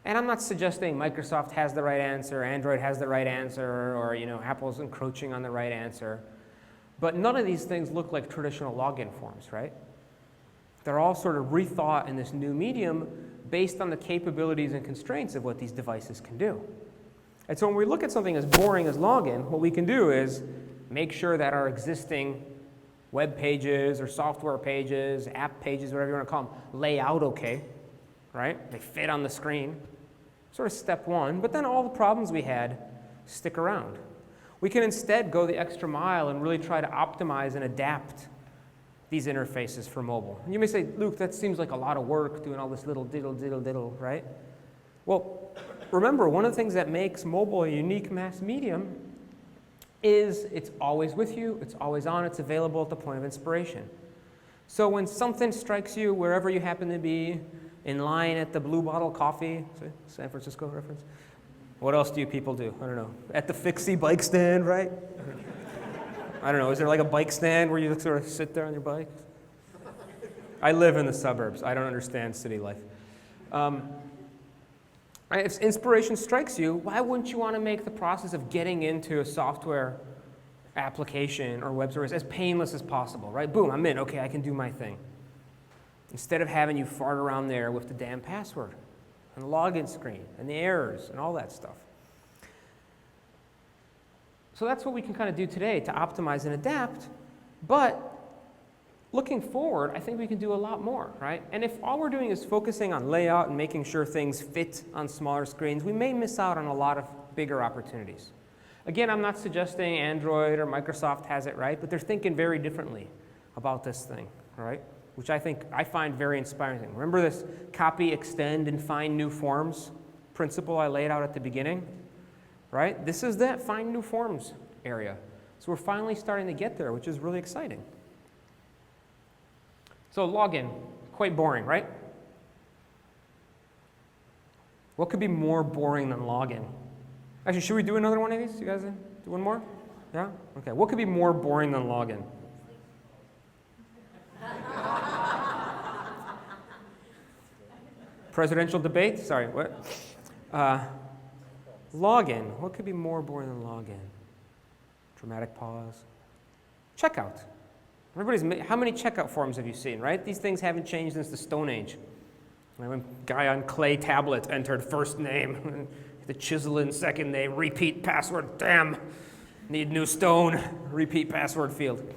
And I'm not suggesting Microsoft has the right answer, Android has the right answer, or Apple's encroaching on the right answer. But none of these things look like traditional login forms, right? They're all sort of rethought in this new medium based on the capabilities and constraints of what these devices can do. And so when we look at something as boring as login, what we can do is make sure that our existing web pages or software pages, app pages, whatever you want to call them, lay out okay, right? They fit on the screen. Sort of step one, but then all the problems we had stick around. We can instead go the extra mile and really try to optimize and adapt these interfaces for mobile. And you may say, Luke, that seems like a lot of work doing all this little diddle, right? Well, remember, one of the things that makes mobile a unique mass medium is it's always with you, it's always on, it's available at the point of inspiration. So when something strikes you wherever you happen to be, in line at the Blue Bottle Coffee, San Francisco reference, what else do you people do? I don't know. At the Fixie bike stand, right? I don't know. Is there like a bike stand where you sort of sit there on your bike? I live in the suburbs. I don't understand city life. If inspiration strikes you, why wouldn't you want to make the process of getting into a software application or web service as painless as possible, right? Boom, I'm in. Okay, I can do my thing. Instead of having you fart around there with the damn password and the login screen and the errors and all that stuff. So that's what we can kind of do today to optimize and adapt. But looking forward, I think we can do a lot more, right? And if all we're doing is focusing on layout and making sure things fit on smaller screens, we may miss out on a lot of bigger opportunities. Again, I'm not suggesting Android or Microsoft has it right, but they're thinking very differently about this thing, right? Which I find very inspiring. Remember this copy, extend, and find new forms principle I laid out at the beginning, right? This is that find new forms area. So we're finally starting to get there, which is really exciting. So login, quite boring, right? What could be more boring than login? Actually, should we do another one of these? You guys do one more? Yeah? Okay. What could be more boring than login? Presidential debate? Sorry, what? Login. What could be more boring than login? Dramatic pause. Checkout. How many checkout forms have you seen, right? These things haven't changed since the Stone Age. When guy on clay tablet entered first name, the chisel in second name, repeat password, damn, need new stone, repeat password field.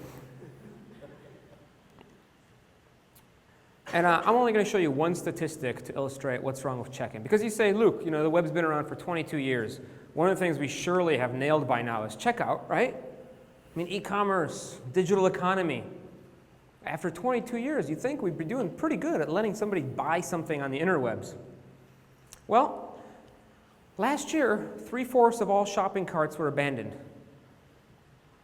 And I'm only going to show you one statistic to illustrate what's wrong with check-in. Because you say, Luke, the web's been around for 22 years. One of the things we surely have nailed by now is checkout, right? I mean, e-commerce, digital economy. After 22 years, you'd think we'd be doing pretty good at letting somebody buy something on the interwebs. Well, last year, 3/4 of all shopping carts were abandoned.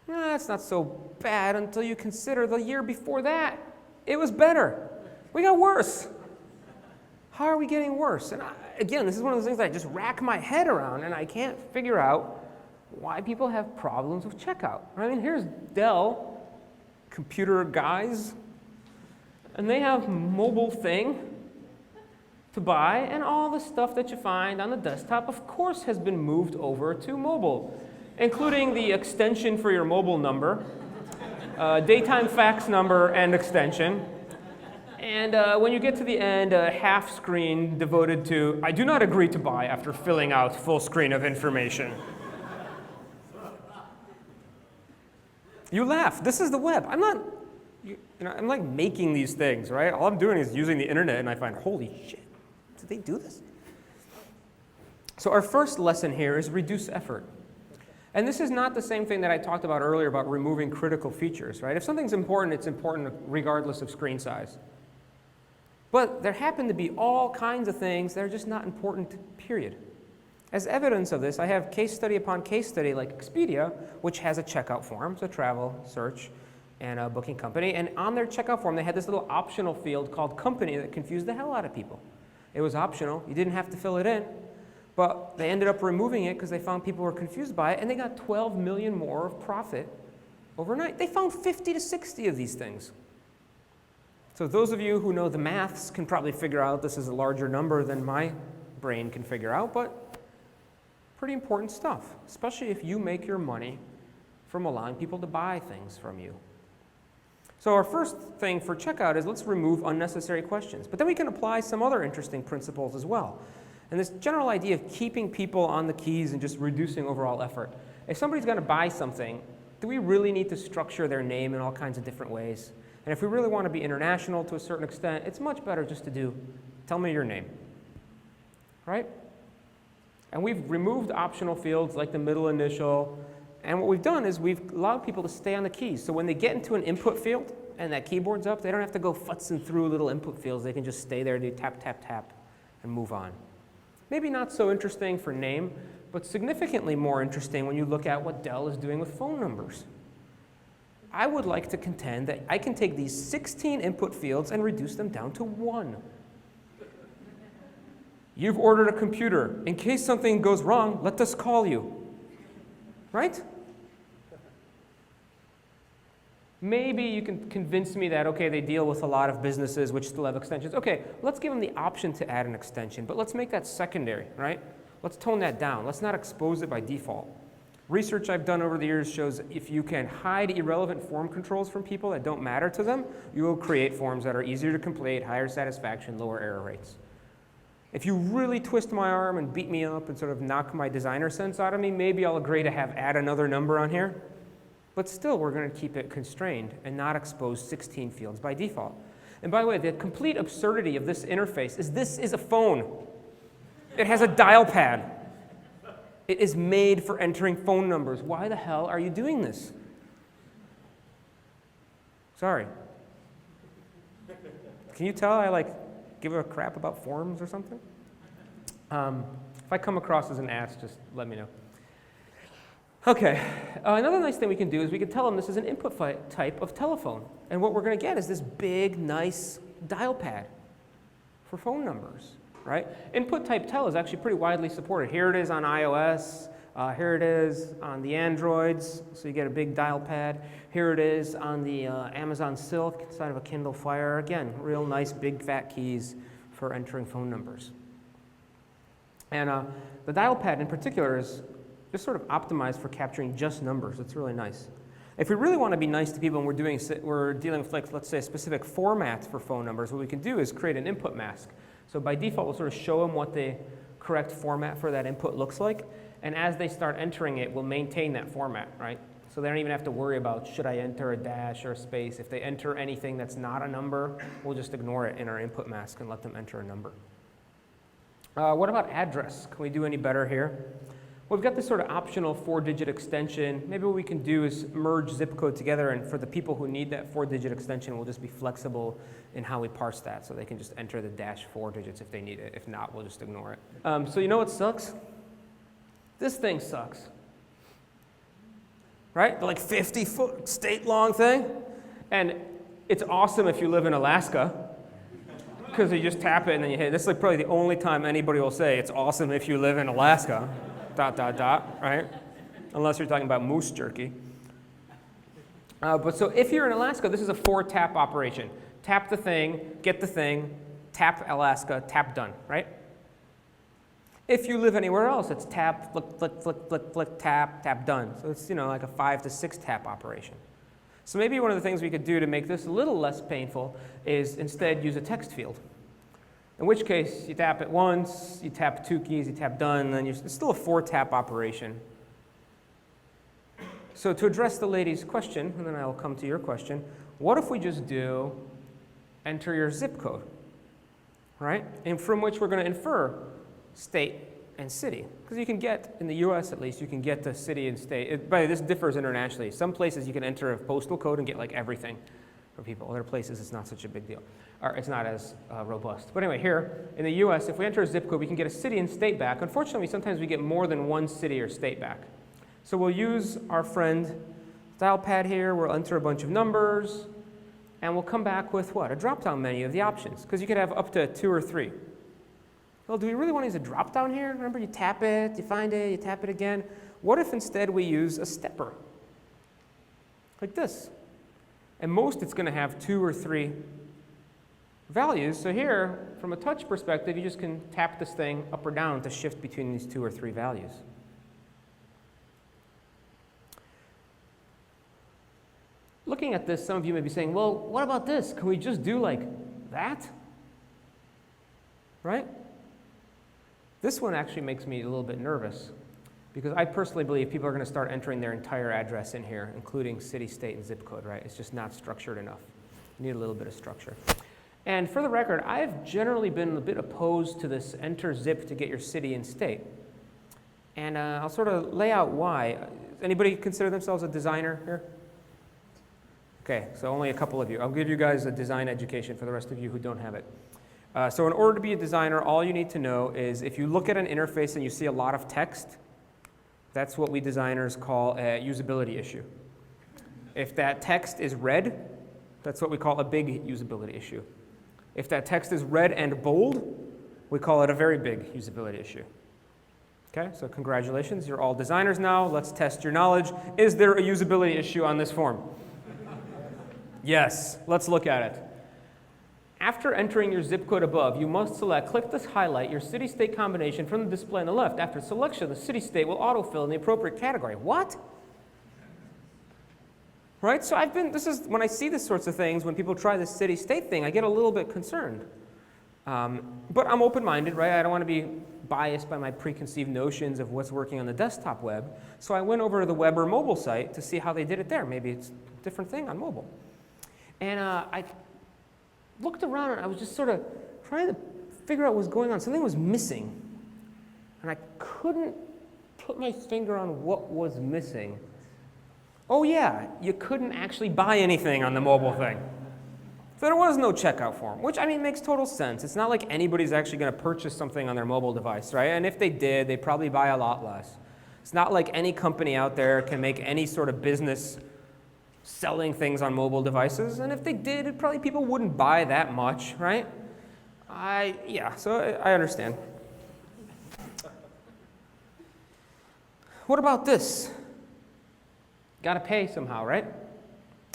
That's not so bad until you consider the year before that. It was better. We got worse. How are we getting worse? And again, this is one of those things that I just rack my head around, and I can't figure out why people have problems with checkout. I mean, here's Dell, computer guys, and they have mobile thing to buy, and all the stuff that you find on the desktop, of course, has been moved over to mobile, including the extension for your mobile number, daytime fax number and extension. And when you get to the end, a half screen devoted to, I do not agree to buy after filling out full screen of information. You laugh. This is the web. I'm not, I'm like making these things, right? All I'm doing is using the internet, and I find, holy shit, did they do this? So our first lesson here is reduce effort. And this is not the same thing that I talked about earlier about removing critical features, right? If something's important, it's important regardless of screen size. But there happen to be all kinds of things that are just not important, period. As evidence of this, I have case study upon case study like Expedia, which has a checkout form, it's a travel search and a booking company. And on their checkout form, they had this little optional field called company that confused the hell out of people. It was optional. You didn't have to fill it in. But they ended up removing it because they found people were confused by it, and they got 12 million more of profit overnight. They found 50 to 60 of these things. So those of you who know the maths can probably figure out this is a larger number than my brain can figure out, but pretty important stuff, especially if you make your money from allowing people to buy things from you. So our first thing for checkout is let's remove unnecessary questions. But then we can apply some other interesting principles as well. And this general idea of keeping people on the keys and just reducing overall effort. If somebody's going to buy something, do we really need to structure their name in all kinds of different ways? And if we really want to be international to a certain extent, it's much better just to do, tell me your name, right? And we've removed optional fields like the middle initial. And what we've done is we've allowed people to stay on the keys. So when they get into an input field and that keyboard's up, they don't have to go futzing through little input fields. They can just stay there, do tap, tap, tap, and move on. Maybe not so interesting for name, but significantly more interesting when you look at what Dell is doing with phone numbers. I would like to contend that I can take these 16 input fields and reduce them down to 1. You've ordered a computer. In case something goes wrong, let us call you. Right? Maybe you can convince me that, okay, they deal with a lot of businesses which still have extensions. Okay, let's give them the option to add an extension, but let's make that secondary, right? Let's tone that down. Let's not expose it by default. Research I've done over the years shows if you can hide irrelevant form controls from people that don't matter to them, you will create forms that are easier to complete, higher satisfaction, lower error rates. If you really twist my arm and beat me up and sort of knock my designer sense out of me, maybe I'll agree to add another number on here. But still, we're going to keep it constrained and not expose 16 fields by default. And by the way, the complete absurdity of this interface is this is a phone. It has a dial pad. It is made for entering phone numbers. Why the hell are you doing this? Sorry. Can you tell I give a crap about forms or something? If I come across as an ass, just let me know. Okay, another nice thing we can do is we can tell them this is an input type of telephone. And what we're going to get is this big, nice dial pad for phone numbers, right? Input type tel is actually pretty widely supported. Here it is on iOS. Here it is on the Androids, so you get a big dial pad. Here it is on the Amazon Silk inside of a Kindle Fire. Again, real nice big fat keys for entering phone numbers. And the dial pad in particular is just sort of optimized for capturing just numbers. It's really nice. If we really want to be nice to people and we're dealing with, like, let's say, a specific format for phone numbers, what we can do is create an input mask. So by default, we'll sort of show them what the correct format for that input looks like. And as they start entering it, we'll maintain that format, right? So they don't even have to worry about, should I enter a dash or a space? If they enter anything that's not a number, we'll just ignore it in our input mask and let them enter a number. What about address? Can we do any better here? Well, we've got this sort of optional 4-digit extension. Maybe what we can do is merge zip code together, and for the people who need that 4-digit extension, we'll just be flexible in how we parse that, so they can just enter the -4 digits if they need it. If not, we'll just ignore it. So you know what sucks? This thing sucks. Right? The like 50-foot state-long thing. And it's awesome if you live in Alaska, because you just tap it and then you hit. This is like probably the only time anybody will say it's awesome if you live in Alaska. ... right? Unless you're talking about moose jerky. But so if you're in Alaska, this is a 4-tap operation. Tap the thing, get the thing, tap Alaska, tap done, right? If you live anywhere else, it's tap, flick, flick, flick, flick, flick, tap, tap, done. So it's, like a 5 to 6 tap operation. So maybe one of the things we could do to make this a little less painful is instead use a text field. In which case, you tap it once, you tap 2 keys, you tap done, and then it's still a 4-tap operation. So to address the lady's question, and then I'll come to your question, what if we just do enter your zip code, right? And from which we're going to infer state and city. Because you can get, in the US at least, you can get the city and state. By the way, this differs internationally. Some places you can enter a postal code and get like everything for people. Other places it's not such a big deal. Or it's not as robust. But anyway, here in the US, if we enter a zip code, we can get a city and state back. Unfortunately, sometimes we get more than one city or state back. So we'll use our friend dial pad here. We'll enter a bunch of numbers. And we'll come back with what? A drop-down menu of the options. Because you could have up to 2 or 3. Well, do we really want to use a drop-down here? Remember, you tap it, you find it, you tap it again. What if instead we use a stepper? Like this. And most it's going to have 2 or 3 values. So here, from a touch perspective, you just can tap this thing up or down to shift between these 2 or 3 values. Looking at this, some of you may be saying, well, what about this? Can we just do like that? Right? This one actually makes me a little bit nervous, because I personally believe people are going to start entering their entire address in here, including city, state, and zip code, right? It's just not structured enough. You need a little bit of structure. And for the record, I've generally been a bit opposed to this enter zip to get your city and state. And I'll sort of lay out why. Anybody consider themselves a designer here? Okay, so only a couple of you. I'll give you guys a design education for the rest of you who don't have it. So in order to be a designer, all you need to know is if you look at an interface and you see a lot of text, that's what we designers call a usability issue. If that text is red, that's what we call a big usability issue. If that text is red and bold, we call it a very big usability issue. Okay, so congratulations, you're all designers now. Let's test your knowledge. Is there a usability issue on this form? Yes, let's look at it. After entering your zip code above, you must click this highlight, your city-state combination from the display on the left. After selection, the city-state will autofill in the appropriate category. What? Right, so when I see these sorts of things, when people try this city-state thing, I get a little bit concerned. But I'm open-minded, right? I don't want to be biased by my preconceived notions of what's working on the desktop web. So I went over to the web or mobile site to see how they did it there. Maybe it's a different thing on mobile. And I looked around and I was just sort of trying to figure out what was going on. Something was missing. And I couldn't put my finger on what was missing. Oh yeah, you couldn't actually buy anything on the mobile thing. So there was no checkout form, which makes total sense. It's not like anybody's actually going to purchase something on their mobile device, right? And if they did, they'd probably buy a lot less. It's not like any company out there can make any sort of business selling things on mobile devices, and if they did, probably people wouldn't buy that much, right? So I understand. What about this? Got to pay somehow, right?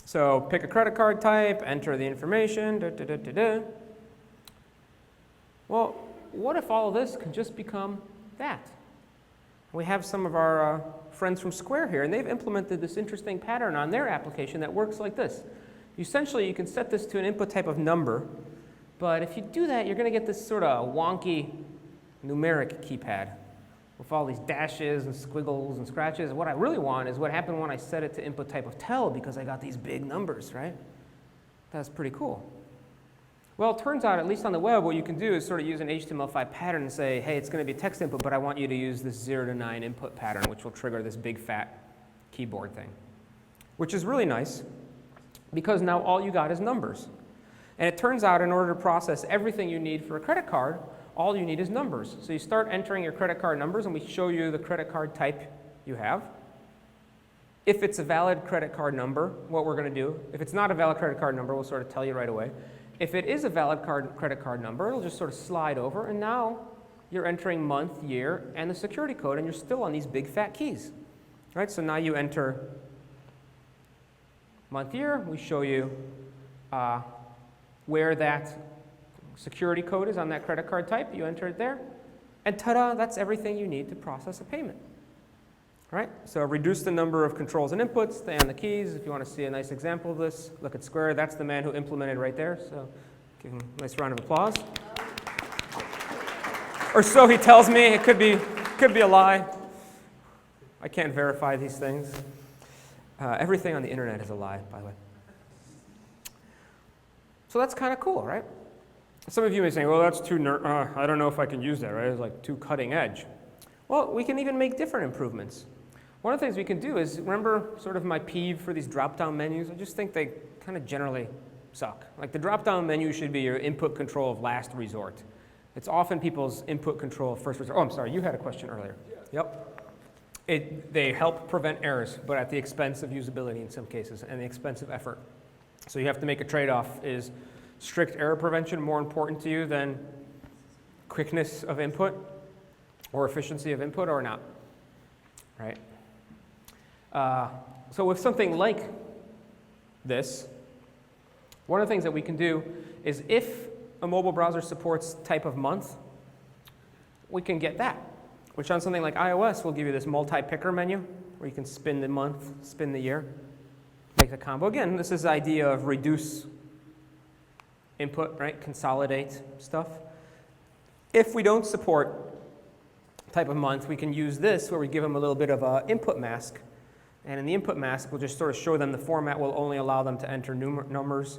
So pick a credit card type, enter the information, Well, what if all of this could just become that? We have some of our friends from Square here, and they've implemented this interesting pattern on their application that works like this. Essentially, you can set this to an input type of number, but if you do that, you're going to get this sort of wonky numeric keypad with all these dashes and squiggles and scratches. What I really want is what happened when I set it to input type of tell, because I got these big numbers, right? That's pretty cool. Well, it turns out, at least on the web, what you can do is sort of use an HTML5 pattern and say, hey, it's going to be text input, but I want you to use this 0 to 9 input pattern, which will trigger this big fat keyboard thing, which is really nice because now all you got is numbers. And it turns out, in order to process everything you need for a credit card, all you need is numbers. So you start entering your credit card numbers, and we show you the credit card type you have. If it's a valid credit card number, what we're going to do, if it's not a valid credit card number, we'll sort of tell you right away. If it is a valid credit card number, it'll just sort of slide over, and now you're entering month, year, and the security code, and you're still on these big fat keys. Right? So now you enter month, year. We show you where that security code is on that credit card type. You enter it there, and ta-da, that's everything you need to process a payment. Right? So reduce the number of controls and inputs, stay on the keys. If you want to see a nice example of this, look at Square. That's the man who implemented right there. So give him a nice round of applause. Or so he tells me. It could be a lie. I can't verify these things. Everything on the internet is a lie, by the way. So that's kind of cool, right? Some of you may say, well, that's too I don't know if I can use that, right? It's like too cutting edge. Well, we can even make different improvements. One of the things we can do is, remember sort of my peeve for these drop-down menus? I just think they kind of generally suck. Like the drop-down menu should be your input control of last resort. It's often people's input control of first resort. Oh, I'm sorry, you had a question earlier. Yeah. Yep. They help prevent errors, but at the expense of usability in some cases and the expense of effort. So you have to make a trade-off. Is strict error prevention more important to you than quickness of input or efficiency of input or not? Right? So with something like this, one of the things that we can do is if a mobile browser supports type of month, we can get that, which on something like iOS will give you this multi-picker menu where you can spin the month, spin the year, make the combo. Again, this is the idea of reduce input, right? Consolidate stuff. If we don't support type of month, we can use this where we give them a little bit of an input mask. And in the input mask, we'll just sort of show them the format will only allow them to enter numbers,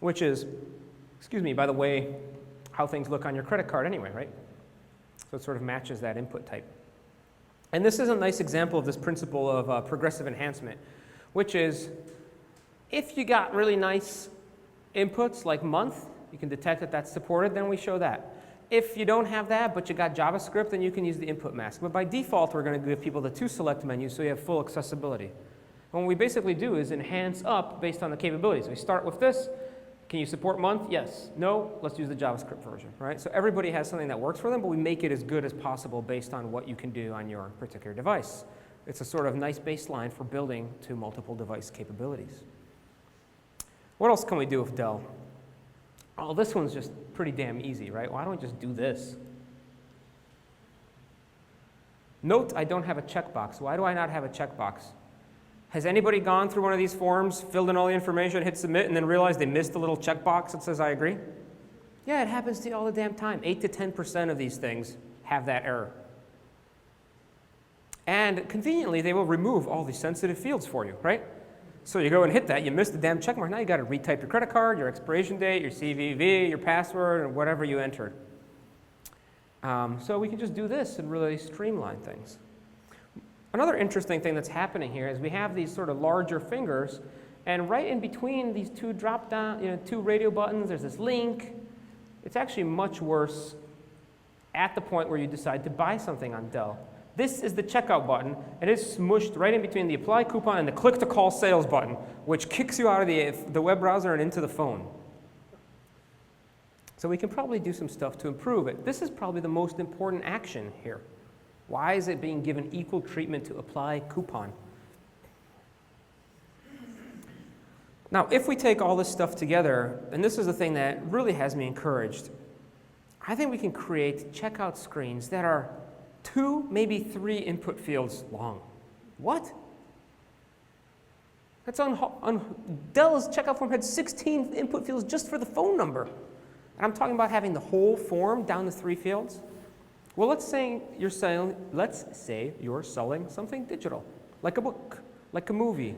which is, excuse me, by the way, how things look on your credit card anyway, right? So it sort of matches that input type. And this is a nice example of this principle of progressive enhancement, which is if you got really nice inputs like month, you can detect that that's supported, then we show that. If you don't have that, but you got JavaScript, then you can use the input mask. But by default, we're going to give people the to-select menu so you have full accessibility. And what we basically do is enhance up based on the capabilities. We start with this. Can you support month? Yes. No? Let's use the JavaScript version, right? So everybody has something that works for them, but we make it as good as possible based on what you can do on your particular device. It's a sort of nice baseline for building to multiple device capabilities. What else can we do with Dell? Oh, this one's just pretty damn easy, right? Why don't we just do this? Note I don't have a checkbox. Why do I not have a checkbox? Has anybody gone through one of these forms, filled in all the information, hit submit, and then realized they missed the little checkbox that says I agree? Yeah, it happens to you all the damn time. 8 to 10% of these things have that error. And conveniently, they will remove all the sensitive fields for you, right? So you go and hit that, you missed the damn check mark. Now you got to retype your credit card, your expiration date, your CVV, your password, and whatever you entered. So we can just do this and really streamline things. Another interesting thing that's happening here is we have these sort of larger fingers, and right in between these two drop-down, two radio buttons, there's this link. It's actually much worse at the point where you decide to buy something on Dell. This is the checkout button, and it's smushed right in between the apply coupon and the click to call sales button, which kicks you out of the web browser and into the phone. So we can probably do some stuff to improve it. This is probably the most important action here. Why is it being given equal treatment to apply coupon? Now, if we take all this stuff together, and this is the thing that really has me encouraged, I think we can create checkout screens that are 2, maybe 3 input fields long. What? That's Dell's checkout form had 16 input fields just for the phone number. And I'm talking about having the whole form down to 3 fields. Well, let's say you're selling something digital, like a book, like a movie,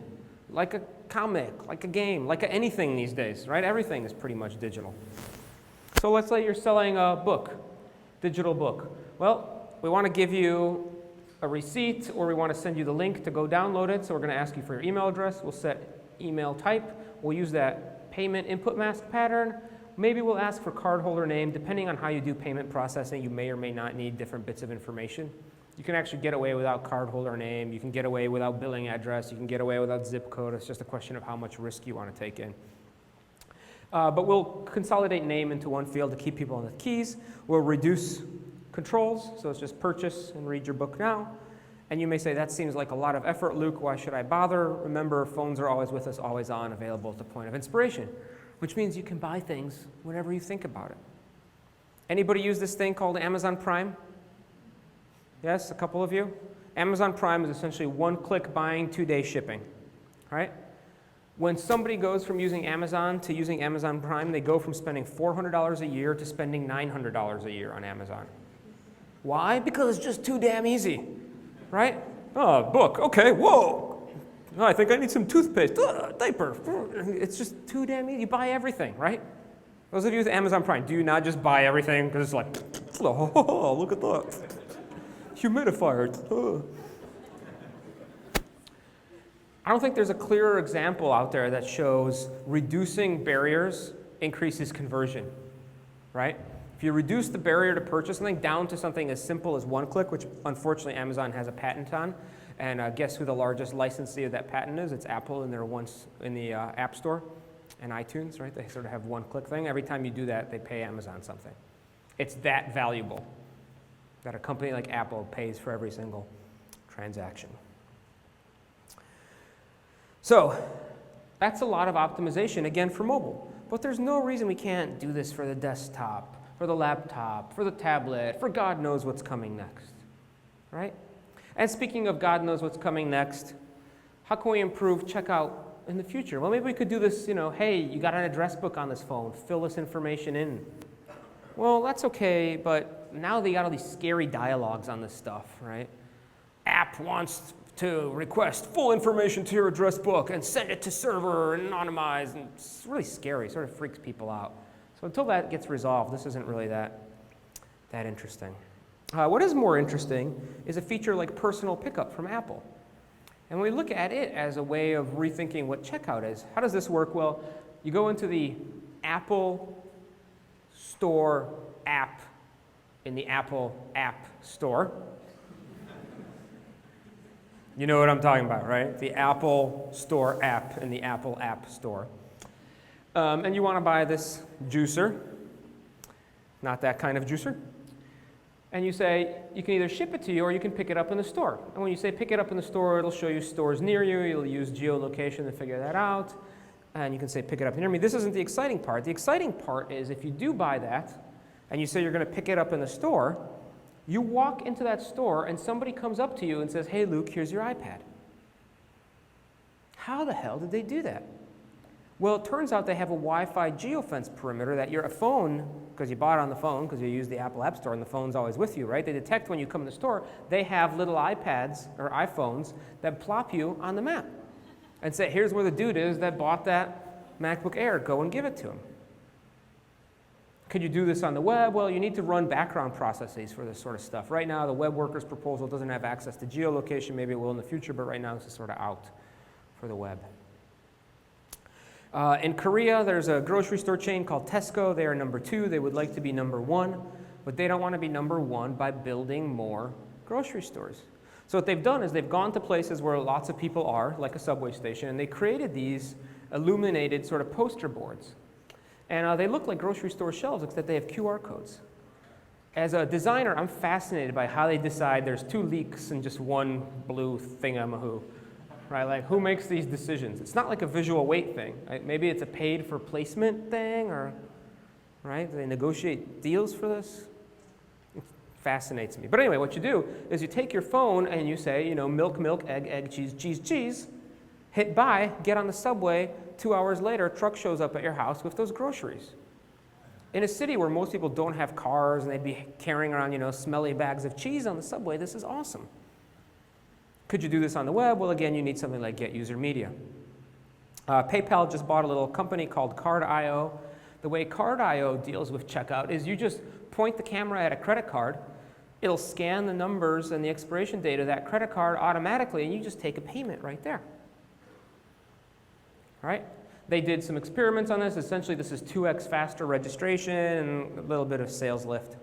like a comic, like a game, like anything these days, right? Everything is pretty much digital. So let's say you're selling a book, digital book. Well, we want to give you a receipt, or we want to send you the link to go download it. So we're going to ask you for your email address. We'll set email type. We'll use that payment input mask pattern. Maybe we'll ask for cardholder name. Depending on how you do payment processing, you may or may not need different bits of information. You can actually get away without cardholder name. You can get away without billing address. You can get away without zip code. It's just a question of how much risk you want to take in. But we'll consolidate name into one field to keep people on the keys. We'll reduce controls, so it's just purchase and read your book now. And you may say, that seems like a lot of effort, Luke. Why should I bother? Remember, phones are always with us, always on, available at the point of inspiration, which means you can buy things whenever you think about it. Anybody use this thing called Amazon Prime? Yes, a couple of you? Amazon Prime is essentially one-click buying, 2-day shipping, right? When somebody goes from using Amazon to using Amazon Prime, they go from spending $400 a year to spending $900 a year on Amazon. Why? Because it's just too damn easy, right? Oh, book, okay, whoa. Oh, I think I need some toothpaste, diaper. It's just too damn easy. You buy everything, right? Those of you with Amazon Prime, do you not just buy everything? Because it's like, oh, look at that. Humidifier. Oh. I don't think there's a clearer example out there that shows reducing barriers increases conversion, right? If you reduce the barrier to purchase something down to something as simple as one click, which unfortunately Amazon has a patent on, and guess who the largest licensee of that patent is? It's Apple, and they're once in the App Store and iTunes, right? They sort of have one click thing. Every time you do that, they pay Amazon something. It's that valuable that a company like Apple pays for every single transaction. So that's a lot of optimization, again, for mobile. But there's no reason we can't do this for the desktop, for the laptop, for the tablet, for God knows what's coming next, right? And speaking of God knows what's coming next, how can we improve checkout in the future? Well, maybe we could do this, hey, you got an address book on this phone, fill this information in. Well, that's okay, but now they got all these scary dialogues on this stuff, right? App wants to request full information to your address book and send it to server and anonymize, and it's really scary, sort of freaks people out. So until that gets resolved, this isn't really that interesting. What is more interesting is a feature like personal pickup from Apple. And when we look at it as a way of rethinking what checkout is, how does this work? Well, you go into the Apple Store app in the Apple App Store. You know what I'm talking about, right? The Apple Store app in the Apple App Store. And you want to buy this juicer, not that kind of juicer. And you say, you can either ship it to you or you can pick it up in the store. And when you say pick it up in the store, it'll show you stores near you. You'll use geolocation to figure that out. And you can say pick it up near me. This isn't the exciting part. The exciting part is if you do buy that and you say you're going to pick it up in the store, you walk into that store and somebody comes up to you and says, hey, Luke, here's your iPad. How the hell did they do that? Well, it turns out they have a Wi-Fi geofence perimeter that your phone, because you bought it on the phone, because you use the Apple App Store and the phone's always with you, right? They detect when you come in the store, they have little iPads or iPhones that plop you on the map and say, here's where the dude is that bought that MacBook Air. Go and give it to him. Could you do this on the web? Well, you need to run background processes for this sort of stuff. Right now, the web workers proposal doesn't have access to geolocation. Maybe it will in the future, but right now this is sort of out for the web. In Korea, there's a grocery store chain called Tesco. They are number 2. They would like to be number 1, but they don't want to be number 1 by building more grocery stores. So what they've done is they've gone to places where lots of people are, like a subway station, and they created these illuminated sort of poster boards. And they look like grocery store shelves, except they have QR codes. As a designer, I'm fascinated by how they decide there's 2 leeks and just 1 blue thingamahoo. Right, like who makes these decisions? It's not like a visual weight thing. Right? Maybe it's a paid for placement thing, or right? Do they negotiate deals for this? It's Fascinates me. But anyway, what you do is you take your phone and you say, you know, milk, milk, egg, egg, cheese, cheese, cheese, hit buy, get on the subway, 2 hours later, a truck shows up at your house with those groceries. In a city where most people don't have cars and they'd be carrying around, you know, smelly bags of cheese on the subway, this is awesome. Could you do this on the web? Well, again, you need something like Get User Media. PayPal just bought a little company called Card.io. The way Card.io deals with checkout is you just point the camera at a credit card, it'll scan the numbers and the expiration date of that credit card automatically, and you just take a payment right there. All right? They did some experiments on this. Essentially, this is 2x faster registration and a little bit of sales lift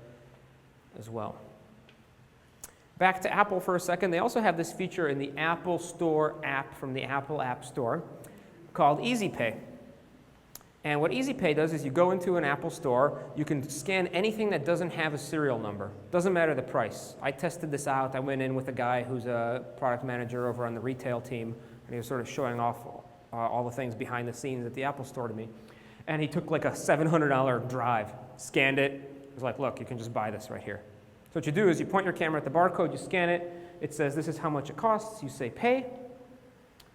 as well. Back to Apple for a second. They also have this feature in the Apple Store app from the Apple App Store called Easy Pay. And what Easy Pay does is you go into an Apple store, you can scan anything that doesn't have a serial number. Doesn't matter the price. I tested this out. I went in with a guy who's a product manager over on the retail team, and he was sort of showing off all the things behind the scenes at the Apple store to me. And he took like a $700 drive, scanned it. He was like, look, you can just buy this right here. So what you do is you point your camera at the barcode, you scan it, it says this is how much it costs, you say pay,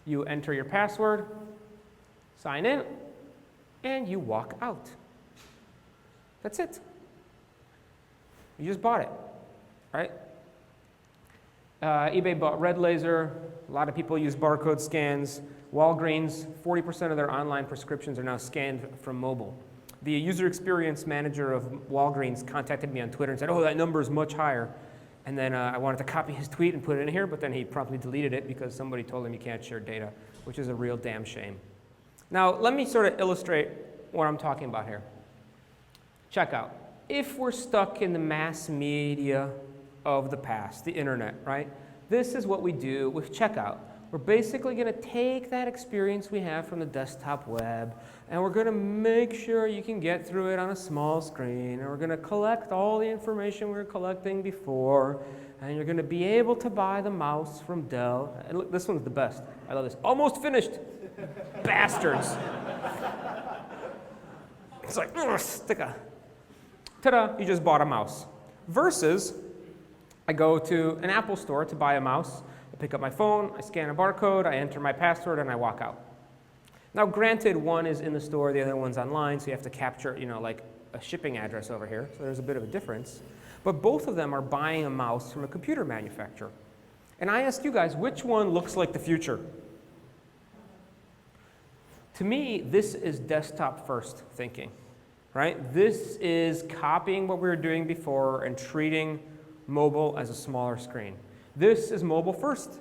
you enter your password, sign in, and you walk out. That's it. You just bought it, right? eBay bought Red Laser. A lot of people use barcode scans. Walgreens, 40% of their online prescriptions are now scanned from mobile. The user experience manager of Walgreens contacted me on Twitter and said, oh, that number is much higher. And then I wanted to copy his tweet and put it in here, but then he promptly deleted it because somebody told him you can't share data, which is a real damn shame. Now, let me sort of illustrate what I'm talking about here. Checkout. If we're stuck in the mass media of the past, the internet, right? This is what we do with checkout. We're basically going to take that experience we have from the desktop web, and we're going to make sure you can get through it on a small screen, and we're going to collect all the information we were collecting before, and you're going to be able to buy the mouse from Dell. And look, this one's the best. I love this. Almost finished. Bastards. It's like, stick a, ta-da, you just bought a mouse. Versus, I go to an Apple store to buy a mouse. I pick up my phone, I scan a barcode, I enter my password, and I walk out. Now, granted, one is in the store, the other one's online, so you have to capture, you know, like a shipping address over here. So there's a bit of a difference. But both of them are buying a mouse from a computer manufacturer. And I ask you guys, which one looks like the future? To me, this is desktop-first thinking, right? This is copying what we were doing before and treating mobile as a smaller screen. This is mobile-first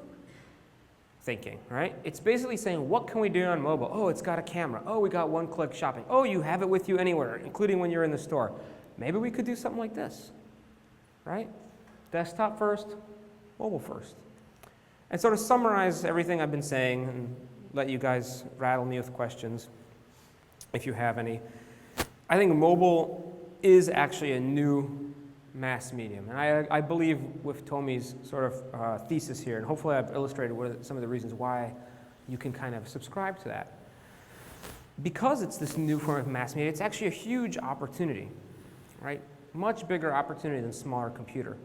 thinking, right? It's basically saying, what can we do on mobile? Oh, it's got a camera. Oh, we got one-click shopping. Oh, you have it with you anywhere, including when you're in the store. Maybe we could do something like this, right? Desktop first, mobile first. And so to summarize everything I've been saying and let you guys rattle me with questions, if you have any, I think mobile is actually a new mass medium. And I believe with Tomi's sort of thesis here, and hopefully I've illustrated some of the reasons why you can kind of subscribe to that. Because it's this new form of mass media, it's actually a huge opportunity, right? Much bigger opportunity than smaller computer.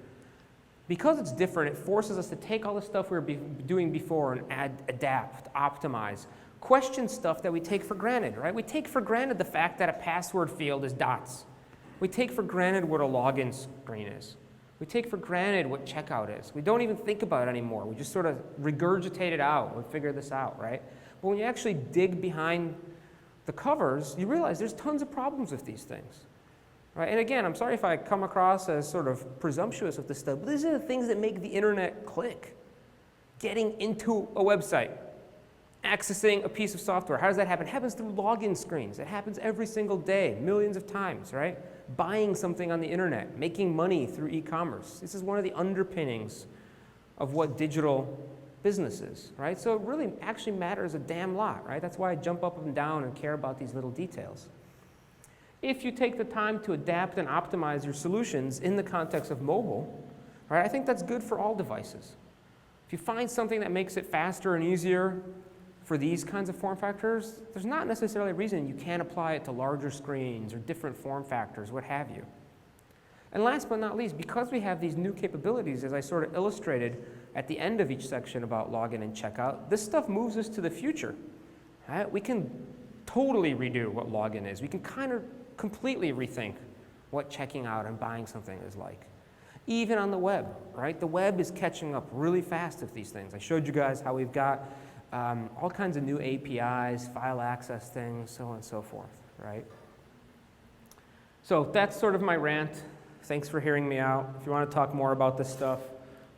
Because it's different, it forces us to take all the stuff we were doing before and adapt, optimize, question stuff that we take for granted, right? We take for granted the fact that a password field is dots. We take for granted what a login screen is. We take for granted what checkout is. We don't even think about it anymore. We just sort of regurgitate it out and figure this out, right? But when you actually dig behind the covers, you realize there's tons of problems with these things. Right? And again, I'm sorry if I come across as sort of presumptuous with this stuff, but these are the things that make the internet click. Getting into a website, accessing a piece of software. How does that happen? It happens through login screens. It happens every single day, millions of times, right? Buying something on the internet, making money through e-commerce. This is one of the underpinnings of what digital business is, right? So it really actually matters a damn lot, right? That's why I jump up and down and care about these little details. If you take the time to adapt and optimize your solutions in the context of mobile, right, I think that's good for all devices. If you find something that makes it faster and easier for these kinds of form factors, there's not necessarily a reason you can't apply it to larger screens or different form factors, what have you. And last but not least, because we have these new capabilities, as I sort of illustrated at the end of each section about login and checkout, this stuff moves us to the future. Right? We can totally redo what login is. We can kind of completely rethink what checking out and buying something is like. Even on the web, right? The web is catching up really fast with these things. I showed you guys how we've got all kinds of new APIs, file access things, so on and so forth, right? So that's sort of my rant. Thanks for hearing me out. If you want to talk more about this stuff,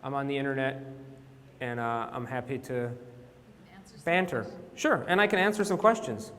I'm on the internet, and I'm happy to banter. Sure, and I can answer some questions.